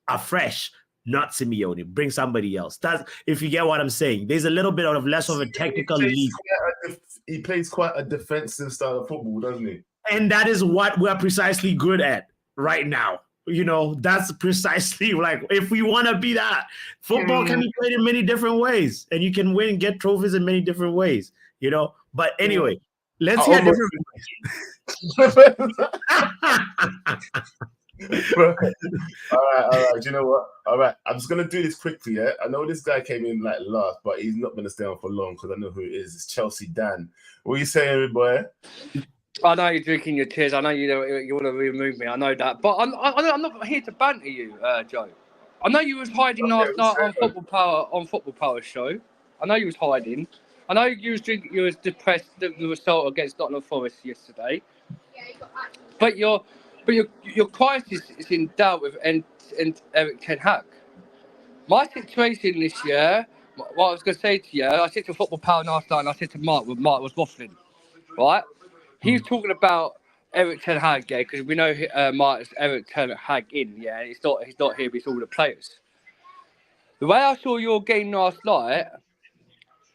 afresh, not Simeone, bring somebody else. That's if you get what I'm saying. There's a little bit of less of a technical league. He plays quite a defensive style of football, doesn't he? And that is what we're precisely good at right now. You know, that's precisely like if we want to be that. Football can be played in many different ways, and you can win and get trophies in many different ways, you know. But anyway, let's hear different ways. All right. Do you know what? All right, I'm just gonna do this quickly. Yeah, I know this guy came in like last, but he's not gonna stay on for long because I know who it is. It's Chelsea Dan. What are you saying, boy? I know you're drinking your tears. I know you want to remove me. I know that, but I'm not here to banter you, Joe. I know you was hiding last night on Football Power show. I know you was hiding. I know you was drinking. You was depressed the result against Nottingham Forest yesterday. Yeah, you got that. But your crisis is in doubt with eriktenhag. My situation this year, what I was going to say to you, I said to Football Power last night, and I said to Mark was waffling, right? He was talking about eriktenhag, yeah, because we know Mark's eriktenhag in, yeah. He's not here, but it's all the players. The way I saw your game last night,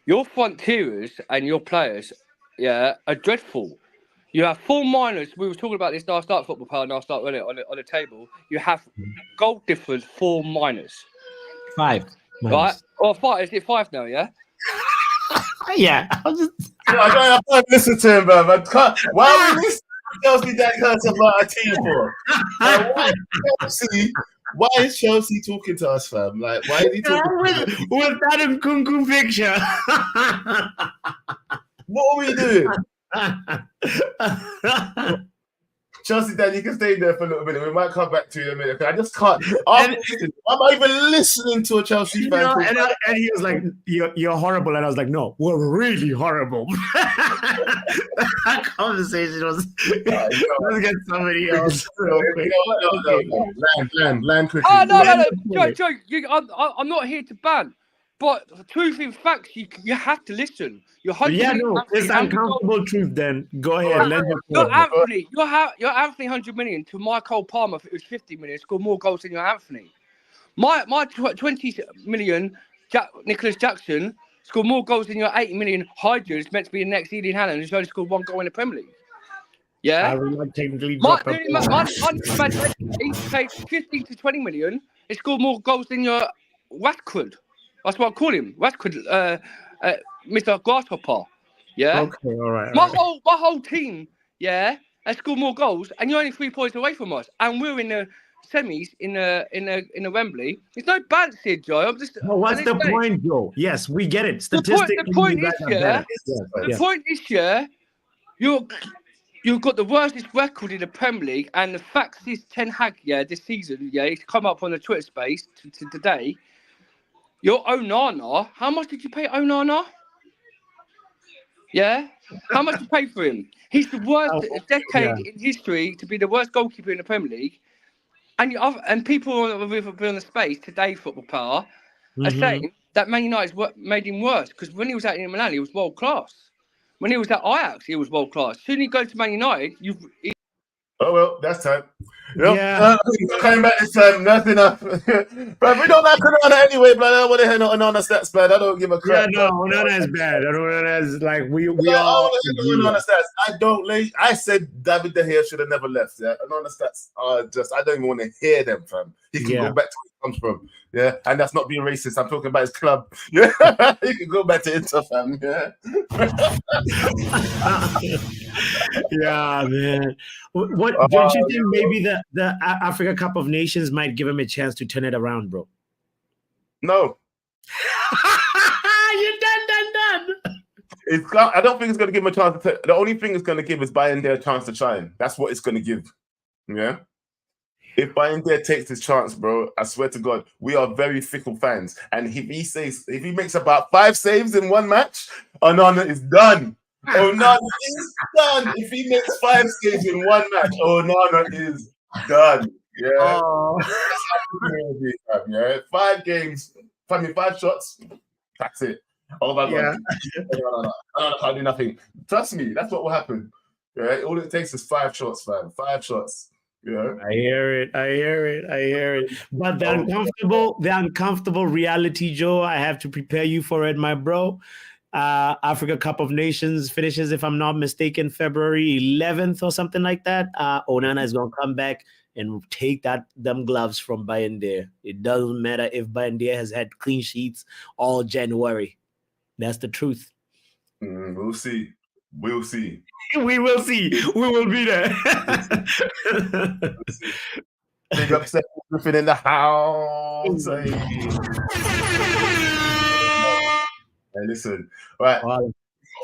your frontiers and your players, yeah, are dreadful. You have 4 minors. We were talking about this last night, Football Power last night, wasn't it, on the table. You have goal difference 4 minors. 5. Right? Or 5? Is it 5 now? Yeah. Yeah. I can't listen to him, bro. I can't. Why are we listening to Chelsea that curse about our team for? Why is Chelsea talking to us, fam? Like, why is he talking to us? With that Nkunku picture. What are we doing? Chelsea, Dan, you can stay there for a little minute. We might come back to you in a minute. I just can't. I'm not even listening to a Chelsea fan. And he was like, you're horrible. And I was like, no, we're really horrible. That conversation was, let's get somebody else. Land quickly. Oh, no. Joe, I'm not here to ban. But truth in facts, you have to listen. It's uncomfortable truth. Then go ahead. Your Anthony 100 million to my Cole Palmer, it was 50 million. Scored more goals than your Anthony. My 20 million Nicholas Jackson scored more goals than your 80 million Hydra. Is meant to be the next Erling Haaland, who's only scored 1 goal in the Premier League. Yeah. I really technically my he paid 15 to 20 million. He scored more goals than your Rashford. That's what I call him. Rashford, Mr. Grasshopper. Yeah. Okay. All right. My whole team, yeah, has scored more goals, and you're only 3 points away from us, and we're in the semis in the Wembley. There's no balance here, Joe. I'm just. Well, what's the point, Joe? Yes, we get it. Statistically, the point is, you've got the worst record in the Premier League, and the fact is, Ten Hag, this season, he's come up on the Twitter space to today. Your Onana, how much did you pay Onana? Yeah? How much did you pay for him? He's the worst decade in history to be the worst goalkeeper in the Premier League. And people on the space today, Football Power, are saying that Man United made him worse because when he was at Inter Milan, he was world class. When he was at Ajax, he was world class. Soon he goes to Man United, oh well, that's time. Yep. Coming back this time, nothing up. But we don't like Onana anyway, but I don't want to hear no Onana stats, man. I don't give a crap. Yeah, no, Onana is bad. Onana is like we all. Onana stats. I said David De Gea should have never left. Yeah, Onana stats are just. I don't even want to hear them, fam. He can go back to where he comes from. Yeah, and that's not being racist. I'm talking about his club. Yeah, he can go back to Inter, fam. Yeah. Yeah, man. What don't you think? Maybe the Africa Cup of Nations might give him a chance to turn it around, bro. No. You're done. I don't think it's going to give him a chance to. The only thing it's going to give is Bayern a chance to shine. That's what it's going to give. Yeah. If Bayern takes his chance, bro, I swear to God, we are very fickle fans. And if he makes about 5 saves in one match, Onana is done. Onana is done. If he makes 5 saves in one match, Onana is done. Yeah. Oh. Yeah. 5 games, 5 shots. That's it. Oh my God. I can't do nothing. Trust me, that's what will happen. Yeah. All it takes is 5 shots, man. 5 shots. Yeah. I hear it. But the uncomfortable reality, Joe, I have to prepare you for it, my bro. Africa Cup of Nations finishes, if I'm not mistaken, February 11th or something like that. Onana is going to come back and take them gloves from Bayern. It doesn't matter if Bayern has had clean sheets all January. That's the truth. We'll see. We will see. We will be there. Big upset Griffin in the house. Hey, listen. Right. Wow.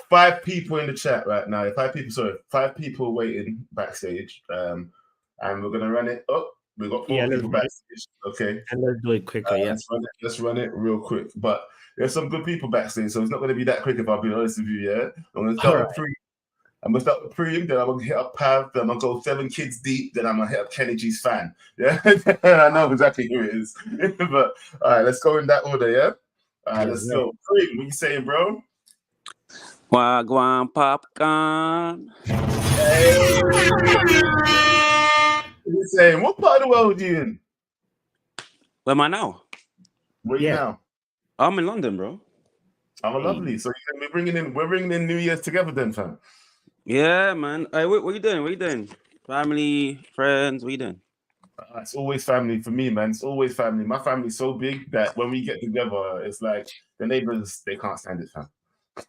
5 people in the chat right now. 5 people waiting backstage. And we're gonna run it up. We've got 4 people backstage. Okay. And let's do it quicker. Let's run it real quick. But there's some good people backstage, so it's not gonna be that quick if I'll be honest with you, yeah. I'm gonna start with Preem. Then I'm gonna hit up Pav, then I'm gonna go 7 kids deep, then I'm gonna hit up Kenny G's fan. Yeah. I know exactly who it is. But all right, let's go in that order, yeah. All right, let's go. Preem, what you saying, bro? Wagwan popcorn. Hey. What you saying? What part of the world are you in? Where am I now? Where you now? I'm in London, bro. Oh, lovely. So we're bringing in New Year's together then, fam. Yeah, man. Hey, what you doing? What you doing? Family, friends, what you doing? It's always family for me, man. It's always family. My family's so big that when we get together, it's like the neighbors, they can't stand it, fam.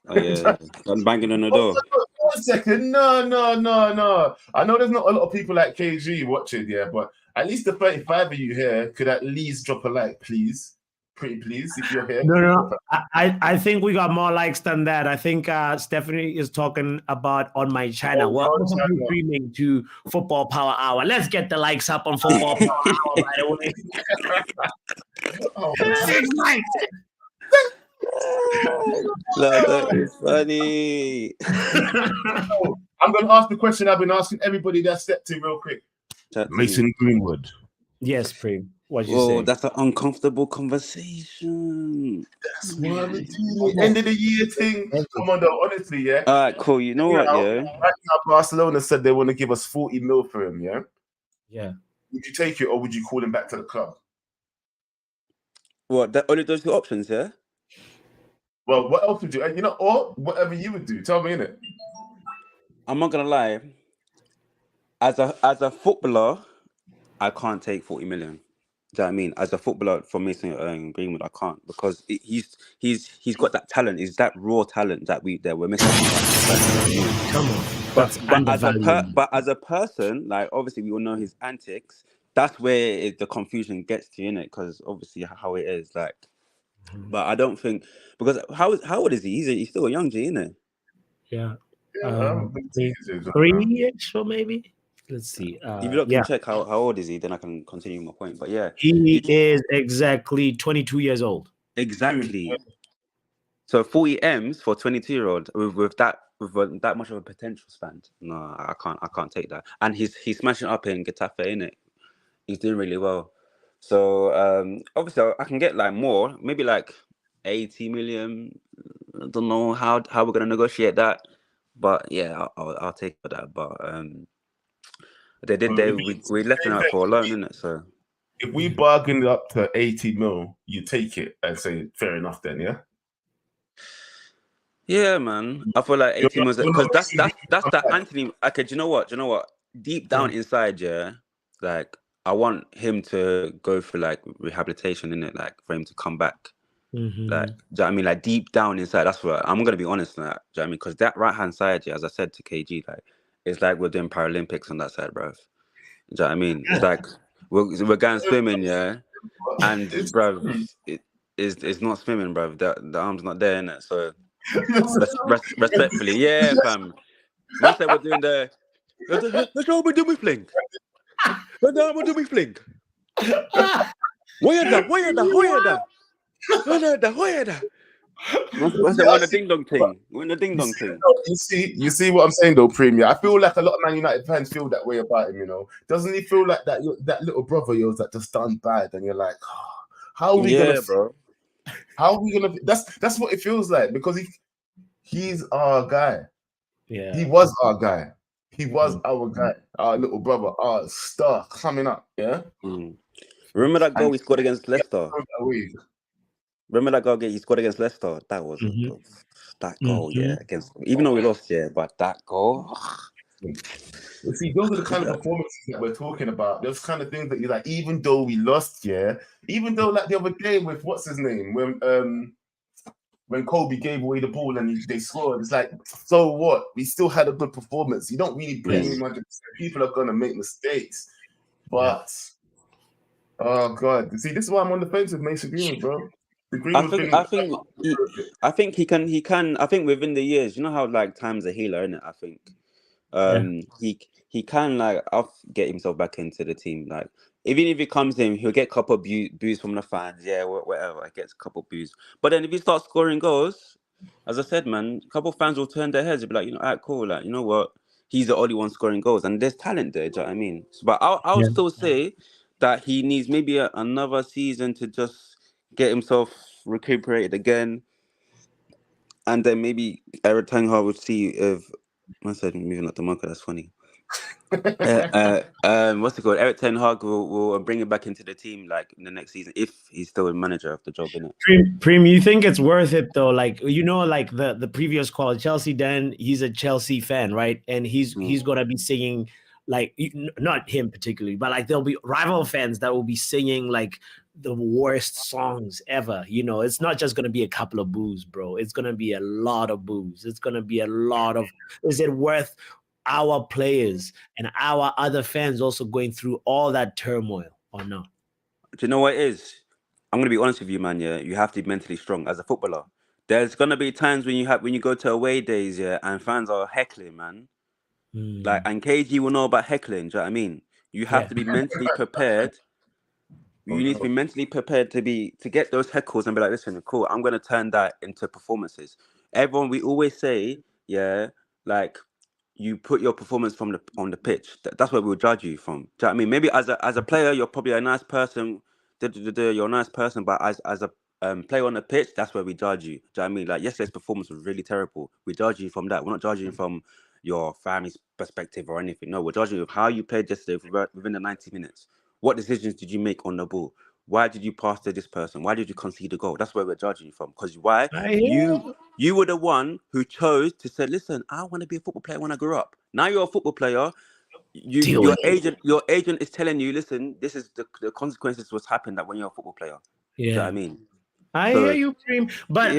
Oh yeah, I'm banging on the door. 1 second. No. I know there's not a lot of people like KG watching, yeah, but at least the 35 of you here could at least drop a like, please. Pretty please, if you're here. No. I think we got more likes than that. I think Stephanie is talking about on my channel. We're also streaming to Football Power Hour. Let's get the likes up on Football Power Hour, by the way. 6 likes. That is funny. I'm going to ask the question I've been asking everybody that stepped in real quick. Mason Greenwood. Yes, Preem. What you Whoa, say? that's an uncomfortable conversation. That's what I'm doing. End of the year thing. Come on, though. Honestly, yeah. All right, cool. You know what, yeah? Right now, Barcelona said they want to give us 40 mil for him, yeah? Yeah. Would you take it or would you call him back to the club? What, that only those 2 options, yeah? Well, what else would you? You know, or whatever you would do. Tell me, innit? I'm not gonna lie. As a footballer, I can't take 40 million. Do you know what I mean? As a footballer for Mason Greenwood, I can't because he's got that talent. It's that raw talent that we're missing. Come on. But as a person, like obviously we all know his antics. That's where the confusion gets to, innit? Because obviously how it is, like. But I don't think because how old is he? He's still a young G, isn't he? Yeah. 3-ish or maybe. Let's see. If you look and check how old is he, then I can continue my point. But yeah, he is exactly 22 years old. Exactly. So 40 M's for 22-year-old with that much of a potential span. No, I can't take that. And he's smashing up in Getafe, innit? He's doing really well. So obviously I can get like more, maybe like 80 million. I don't know how we're gonna negotiate that, but yeah, I'll take for that. But we left him out for a loan, isn't it? So if we bargained up to 80 mil, you take it and say fair enough then, yeah? Yeah, man. I feel like 80 mil because that's that Antony. Okay, do you know what? Deep down inside, yeah, like I want him to go through like rehabilitation, innit? Like for him to come back. Like, do you know what I mean? Like deep down inside, that's what I'm gonna be honest on that. Do you know what I mean? Because that right hand side, yeah, as I said to KG, like it's like we're doing Paralympics on that side, bro. Do you know what I mean? It's like we're going swimming, yeah, and bro, it's not swimming, bro. The arm's not there, innit? So respectfully, yeah, fam. Man said we're doing the. That's what we're doing, fling. What do we fling? Where the? We're the ding dong thing. We're in the ding dong thing. You see what I'm saying though, Premier. I feel like a lot of Man United fans feel that way about him. You know, doesn't he feel like that little brother of yours that just done bad, and you're like, oh, how are we gonna, bro? How are we gonna? That's what it feels like because he's our guy. Yeah, he was our guy. He was our guy, our little brother, our star coming up. Yeah. Remember that goal we scored against Leicester? Remember that goal he scored against Leicester? That was that goal, yeah. Against even though we lost, yeah, but that goal. You see, those are the kind of performances that we're talking about. Those kind of things that you're like, even though we lost, yeah, even though like the other day with what's his name when Kobe gave away the ball and they scored, it's like, so what? We still had a good performance. You don't really blame him 100%. People are gonna make mistakes, but oh god, see, this is why I'm on the fence with Mason Greenwood, bro. I think he can. I think within the years, you know how like time's a healer, isn't it? I think he can like get himself back into the team. Like even if he comes in, he'll get a couple of boos from the fans. Yeah, whatever. Gets a couple of boos. But then if he starts scoring goals, as I said, man, a couple of fans will turn their heads. They'll be like, alright, cool. Like, you know what? He's the only one scoring goals, and there's talent there. Do you know what I mean? But I'll still say that he needs maybe another season to just get himself recuperated again, and then maybe eriktenhag would see if I said moving up the market. That's funny. What's it called? eriktenhag will bring him back into the team like in the next season if he's still a manager of the job, innit? Preem, you think it's worth it though? Like like the previous call, Chelsea Dan, he's a Chelsea fan, right? And he's gonna be singing like not him particularly, but like there'll be rival fans that will be singing like the worst songs ever. You know, it's not just going to be a couple of boos, bro. It's going to be a lot of boos. It's going to be a lot of, is it worth our players and our other fans also going through all that turmoil or not? Do you know what it is? I'm gonna be honest with you, man. Yeah, you have to be mentally strong as a footballer. There's gonna be times when you go to away days, yeah, and fans are heckling, man. Like, and KG will know about heckling. Do you know what I mean? You have to be mentally prepared. You need to be mentally prepared to get those heckles and be like, listen, cool, I'm gonna turn that into performances. Everyone, we always say, yeah, like, you put your performance on the pitch. That's where we'll judge you from. Do you know what I mean? Maybe as a player, you're probably a nice person. You're a nice person, but as a player on the pitch, that's where we judge you. Do you know what I mean? Like, yesterday's performance was really terrible. We judge you from that. We're not judging you from your family's perspective or anything. No, we're judging you of how you played yesterday within the 90 minutes. What decisions did you make on the ball? Why did you pass to this person? Why did you concede a goal? That's where we're judging you from. Because why? You were the one who chose to say, listen, I want to be a football player when I grow up. Now you're a football player. Your agent is telling you, listen, this is the consequences of what's happened that when you're a football player. Yeah. Do you know what I mean? I hear you, Cream. But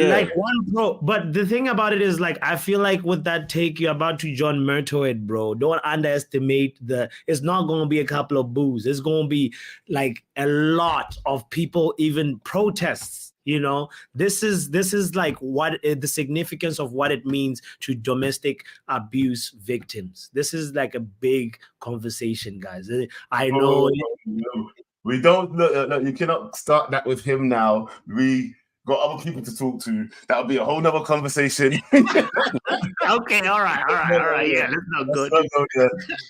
but the thing about it is, like, I feel like with that take, you're about to John Murto it, bro. Don't underestimate it's not going to be a couple of boos. It's going to be like a lot of people, even protests. You know, this is like what the significance of what it means to domestic abuse victims. This is like a big conversation, guys. I know. We don't look. You cannot start that with him now. We got other people to talk to. That'll be a whole nother conversation. Okay, all right. Yeah, that's not good.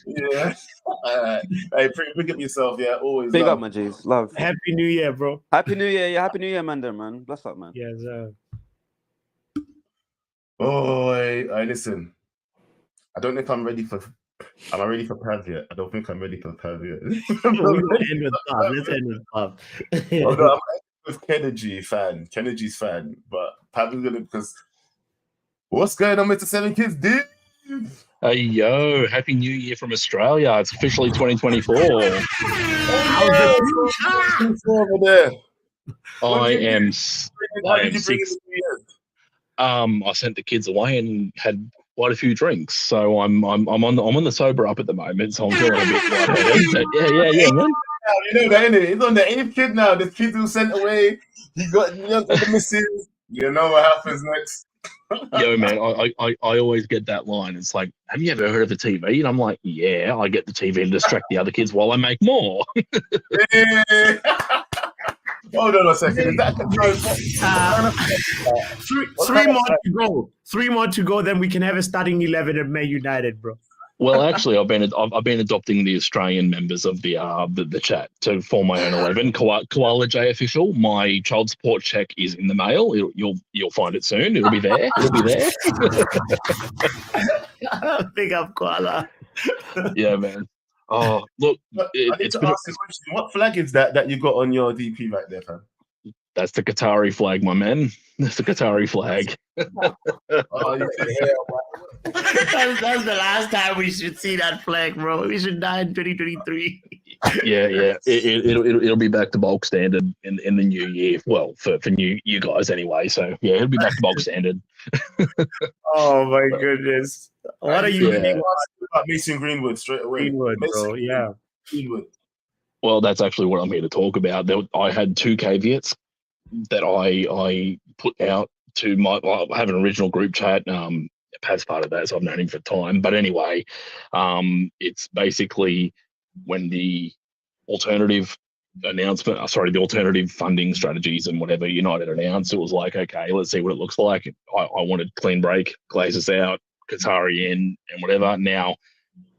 Yeah. All right. Hey, pick up yourself. Yeah, always. Big up, my G's. Love. Happy New Year, bro. Happy New Year. Yeah, Happy New Year, man. Bless up, man. Yes, sir. Oh, hey, listen. I don't know if I'm ready for. Am I ready for Pav yet? I don't think I'm ready for Pav yet. Let's end with Pav. I'm with Kennedy's fan, but Pav is gonna, because what's going on with the 7 kids, dude? Hey, yo, Happy New Year from Australia. It's officially 2024. Over there. I am 6. I sent the kids away and had quite a few drinks, so I'm on the sober up at the moment, so I'm feeling a bit lightheaded. Yeah, man. You know that, innit? He's on the 8th kid now. The kid who sent away, he got the missus. You know what happens next. Yo, man, I always get that line. It's like, have you ever heard of a TV? And I'm like, yeah, I get the TV to distract the other kids while I make more. Hold on a second. Is that Three more to go. Then we can have a starting 11 at Man United, bro. Well, actually, I've been adopting the Australian members of the chat to form my own 11. Koala J official. My child support check is in the mail. You'll find it soon. It'll be there. Big up, Koala. Yeah, man. Oh, look, it's been. Ask this question. What flag is that you got on your DP right there, fam? That's the Qatari flag, my man. That's the Qatari flag. That's the last time we should see that flag, bro. We should die in 2023. Yeah. It'll be back to bulk standard in the new year. Well, for you guys anyway. So yeah, it'll be back to bulk standard. Oh my goodness! What are you doing about Mason Greenwood straight away? Greenwood, bro. Yeah. Greenwood. Well, that's actually what I'm here to talk about. I had 2 caveats that I put out to I have an original group chat. Pat's part of that, so I've known him for time. But anyway, it's basically when the alternative funding strategies and whatever United announced, it was like, okay, let's see what it looks like. I wanted clean break, Glazers out, Qatari in, and whatever. Now,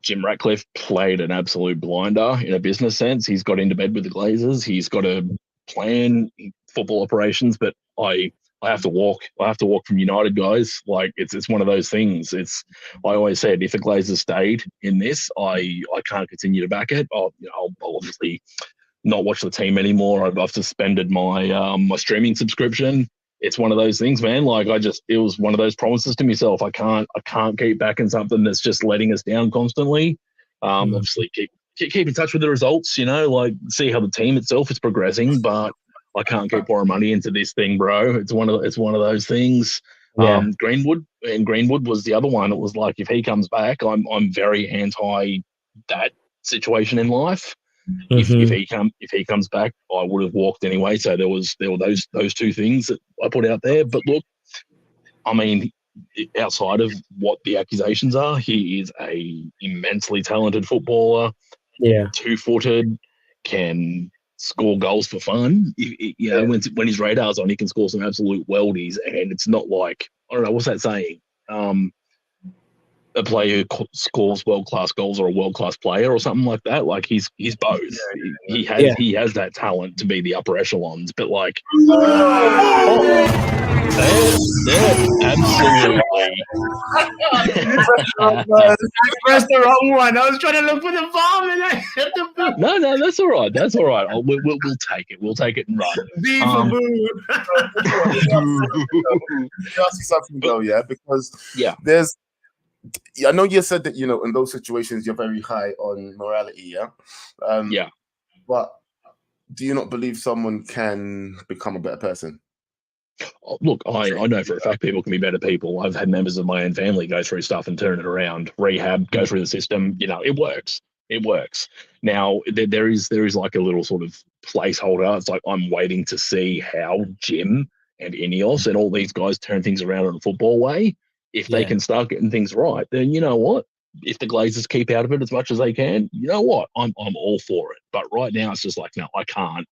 Jim Ratcliffe played an absolute blinder in a business sense. He's got into bed with the Glazers. He's got a plan football operations, but I have to walk from United, guys. Like it's one of those things. I always said if the Glazers stayed in this, I can't continue to back it. I'll obviously not watch the team anymore. I've suspended my my streaming subscription. It's one of those things, man. Like it was one of those promises to myself. I can't keep backing something that's just letting us down constantly. Obviously keep in touch with the results, like see how the team itself is progressing. But I can't keep pouring money into this thing, bro. It's one of those things. Yeah. Greenwood was the other one. It was like, if he comes back, I'm very anti that situation in life. If he comes back, I would have walked anyway. So there were those two things that I put out there. But look, I mean, outside of what the accusations are, he is a immensely talented footballer. Yeah. 2-footed, can score goals for fun. When his radar's on, he can score some absolute weldies. And it's not like, I don't know, what's that saying? A player who scores world-class goals or a world-class player or something like that. Like he's both. He has that talent to be the upper echelons, but like, absolutely. I pressed the wrong one. I was trying to look for the bomb and I hit the boot. No, that's all right. That's all right. We'll take it. We'll take it and run. B for boo. Ask you something though, yeah, because I know you said that, in those situations you're very high on morality, yeah? But do you not believe someone can become a better person? Look, I know for a fact people can be better people. I've had members of my own family go through stuff and turn it around, rehab, go through the system. It works. It works. Now, there is like a little sort of placeholder. It's like I'm waiting to see how Jim and Ineos and all these guys turn things around in a football way. If they can start getting things right, then you know what? If the Glazers keep out of it as much as they can, you know what? I'm all for it. But right now, it's just like, no, I can't.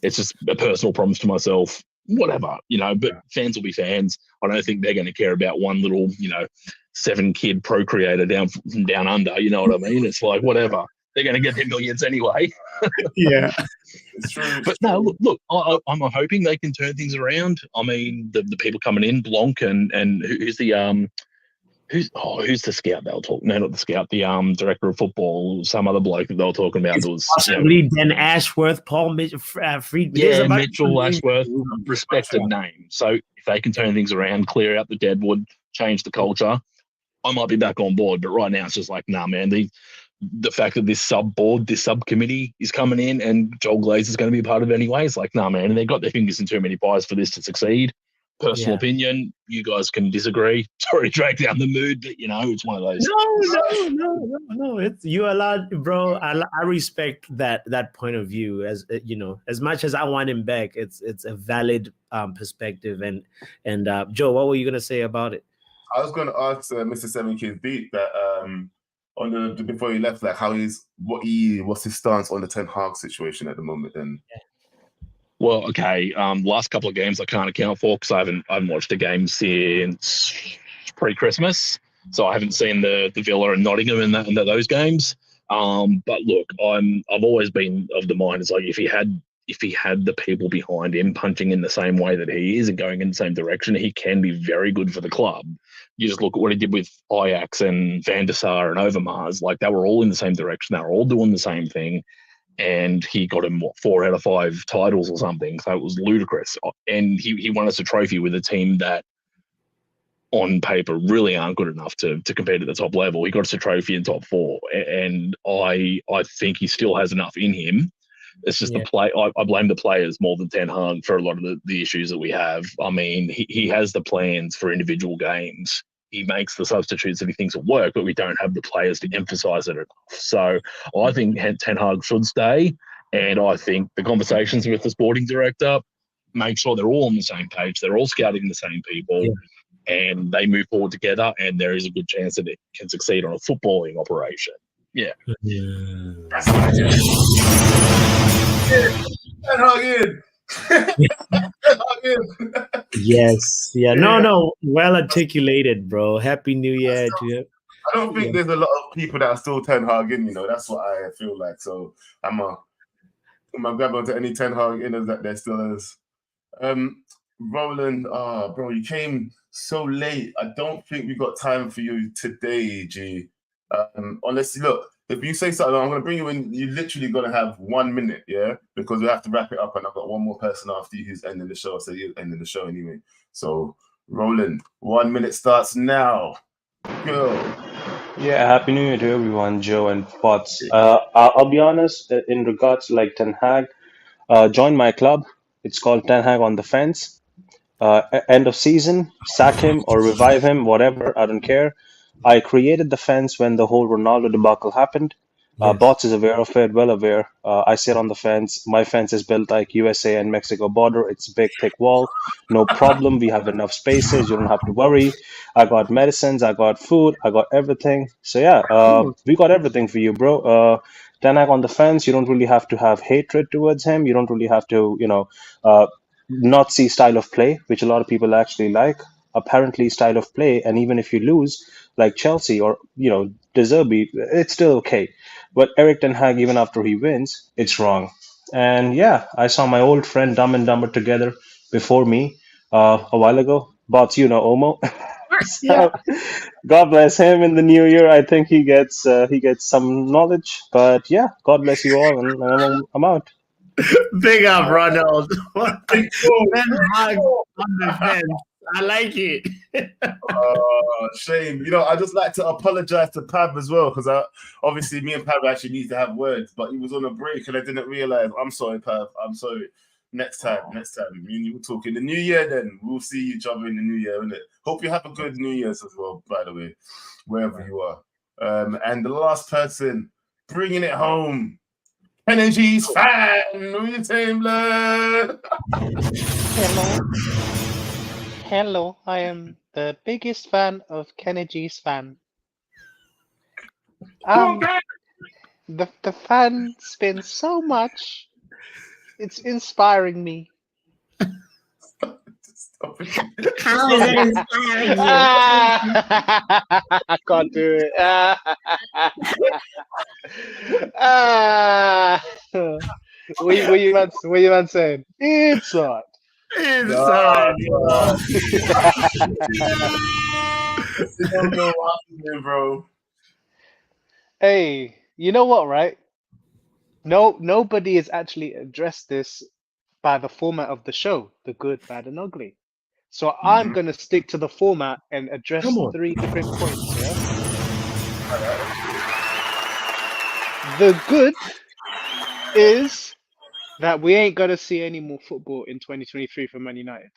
It's just a personal promise to myself. Whatever, but fans will be fans. I don't think they're going to care about one little, 7-kid procreator down under. You know what I mean? It's like, whatever. They're going to get their millions anyway. Yeah. It's true. But no, look, I'm hoping they can turn things around. I mean, the people coming in, Blanc and who's the scout they were talking? No, not the scout. The director of football. Some other bloke that they were talking about. That was possibly Dan Ashworth, Paul Friedman. Yeah, Mitchell Ashworth, respected name. So if they can turn things around, clear out the deadwood, change the culture, I might be back on board. But right now, it's just like, nah, man. The fact that this subcommittee is coming in and Joel Glaze is going to be a part of it anyway, it's like, nah, man. And they got their fingers in too many pies for this to succeed. Personal opinion, you guys can disagree. Sorry, drag down the mood, but it's one of those. No. It's you allowed, bro. I respect that point of view. As as much as I want him back, it's a valid perspective. And Joe, what were you gonna say about it? I was going to ask Mr. 7K's beat that on the before he left, like what's his stance on the Ten Hag situation at the moment? Then. Well, okay. Last couple of games I can't account for because I haven't watched a game since pre-Christmas, so I haven't seen the Villa and Nottingham in those games. But look, I've always been of the mind it's like if he had the people behind him punching in the same way that he is and going in the same direction, he can be very good for the club. You just look at what he did with Ajax and Van der Sar and Overmars. Like they were all in the same direction. They were all doing the same thing. And he got him 4 out of 5 titles or something. So it was ludicrous. And he won us a trophy with a team that on paper really aren't good enough to compete at the top level. He got us a trophy in top 4. And I think he still has enough in him. It's just the play. I blame the players more than Ten Hag for a lot of the issues that we have. I mean, he has the plans for individual games. He makes the substitutes that he thinks will work, but we don't have the players to emphasise it enough. So I think Ten Hag should stay, and I think the conversations with the sporting director make sure they're all on the same page. They're all scouting the same people, and they move forward together, and there is a good chance that it can succeed on a footballing operation. Yeah. Ten Hag in. Yes. Yeah. No. Well articulated, bro. Happy New Year to you. I don't think there's a lot of people that are still Ten Hag in. That's what I feel like. So I'm gonna grab onto any Ten Hag inners that there still is. Roland, bro, you came so late. I don't think we got time for you today, G. Unless look. If you say something, I'm going to bring you in. You're literally going to have 1 minute, yeah? Because we have to wrap it up, and I've got one more person after you who's ending the show, so you're ending the show anyway. So, Roland, 1 minute starts now. Go. Yeah, happy New Year to everyone, Joe and Potts. I'll be honest, in regards to like Ten Hag, join my club. It's called Ten Hag on the Fence. End of season, sack him or revive him, whatever, I don't care. I created the fence when the whole Ronaldo debacle happened. Yes. Bots is aware of it, well aware. I sit on the fence. My fence is built like USA and Mexico border. It's a big, thick wall. No problem. We have enough spaces. You don't have to worry. I got medicines. I got food. I got everything. So yeah, we got everything for you, bro. Ten Hag on the fence. You don't really have to have hatred towards him. You don't really have to, not see style of play, which a lot of people actually like. Apparently, style of play, and even if you lose, like Chelsea or De Zerbi, it's still okay. But Eriktenhag, even after he wins, it's wrong. And yeah, I saw my old friend Dumb and Dumber together before me a while ago. But Omo. Yeah. So God bless him in the new year. I think he gets some knowledge. But yeah, God bless you all, and I'm out. Big up, Ronald. Ben Hag on the fence. I like it. Shame. I just like to apologize to Pav as well, because obviously me and Pav actually need to have words, but he was on a break and I didn't realize. I'm sorry, Pav. I'm sorry. Next time. Me and you will talk in the new year then. We'll see each other in the new year, innit? Hope you have a good New Year's as well, by the way, wherever you are. And the last person bringing it home, Energy's fan. Who you saying, blood? Hello, I am the biggest fan of Kennedy's fan. The fan spins so much. It's inspiring me. How is it inspiring you? I can't do it. What you man saying? It's on. Bro. Hey, you know what, right? Nobody has actually addressed this by the format of the show, the good, bad, and ugly. So I'm gonna stick to the format and address 3 different points, yeah? The good is that we ain't gonna see any more football in 2023 for Man United.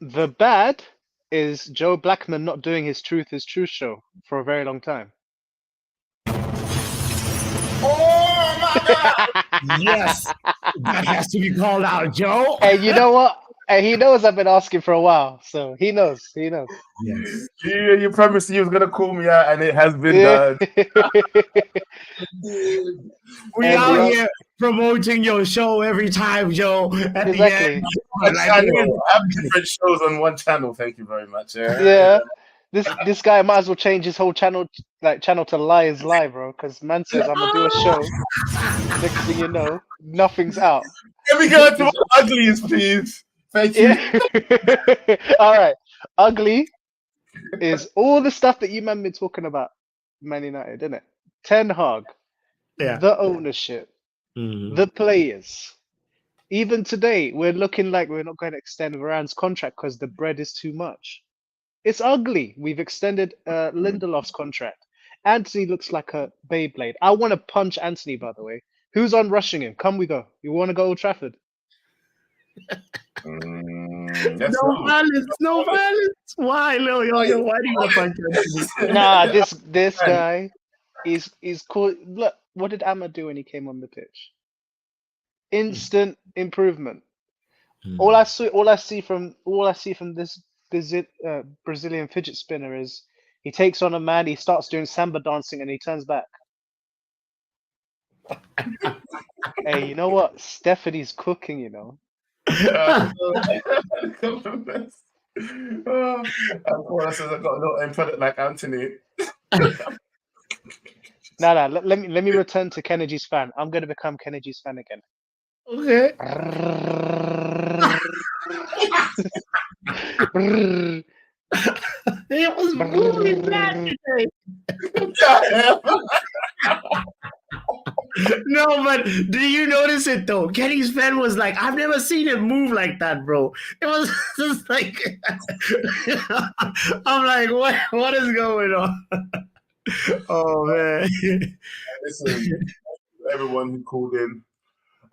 The bad is Joe Blackman not doing his Truth is True show for a very long time. Oh my God! Yes, that has to be called out, Joe. And you know what? And he knows I've been asking for a while, so he knows. Yes. You promised you was gonna call me out, and it has been done. We out here promoting your show every time, Joe. At the end, I have different shows on one channel. Thank you very much. Yeah. This guy might as well change his whole channel to Lions Live, bro. Because man says I'm gonna do a show. Next thing you know, nothing's out. Can we go to uglies, please? Thank you. All right, ugly is all the stuff that you man been talking about, Man United, isn't it? Ten Hag, the ownership, the players. Even today, we're looking like we're not going to extend Varane's contract because the bread is too much. It's ugly. We've extended Lindelof's contract. Antony looks like a Beyblade. I want to punch Antony, by the way. Who's on rushing him? Come we go. You want to go Old Trafford? No violence. Why, Lil? Why do you want to punch Antony? Nah, this guy is cool. Look, what did Amma do when he came on the pitch? Instant improvement. All I see from this Brazilian fidget spinner is he takes on a man, he starts doing samba dancing, and he turns back. Hey, you know what? Stephanie's cooking, you know. Of course, I got a little end product like Antony. Nah. Let me return to Kennedy's fan. I'm gonna become Kennedy's fan again. Okay. It was really bad today. No, but do you notice it though? Kenny's fan was like, I've never seen it move like that, bro. It was just like, I'm like, what is going on? Oh man. Listen, everyone who called in.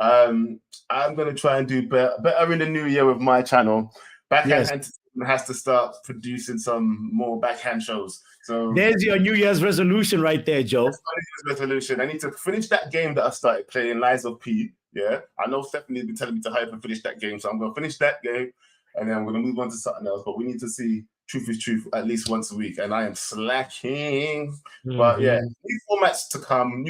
I'm gonna try and do better in the new year with my channel. Backhand Entertainment has to start producing some more backhand shows. So there's your New Year's resolution right there, Joe. That's my New Year's resolution. I need to finish that game that I started playing, Lies of P. Yeah, I know Stephanie's been telling me to hype and finish that game, so I'm gonna finish that game, and then I'm gonna move on to something else. But we need to see Truth is Truth at least once a week, and I am slacking. But yeah, new formats to come.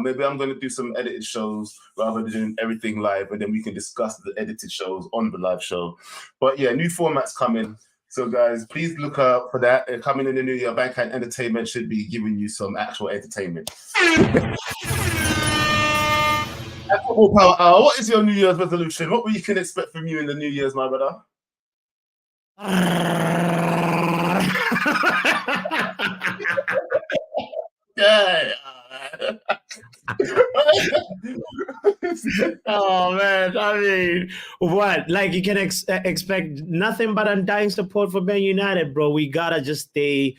Maybe I'm going to do some edited shows rather than doing everything live, and then we can discuss the edited shows on the live show. But yeah, new formats coming. So guys, please look out for that. Coming in the new year, Backhand Entertainment should be giving you some actual entertainment. Football Power Hour, what is your New Year's resolution? What we can expect from you in the New Year's, my brother? Yeah. Oh man, I mean, what? Like you can expect nothing but undying support for Man United, bro. We gotta just stay,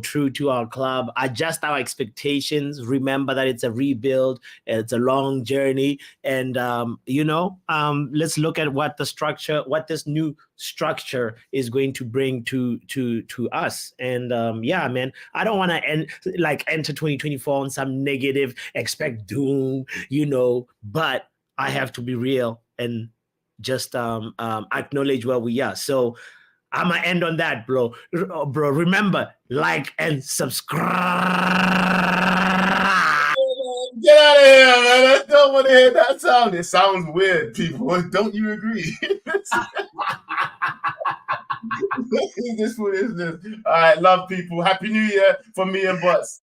true to our club, adjust our expectations, remember that it's a rebuild, it's a long journey, and let's look at what this new structure is going to bring to us. And man, I don't want to enter 2024 on some negative, expect doom, but I have to be real and just acknowledge where we are. So I'm gonna end on that, bro. Remember, like and subscribe. Get out of here, man. I don't want to hear that sound. It sounds weird, people. Don't you agree? What is this? All right, love people. Happy New Year from me and Bots.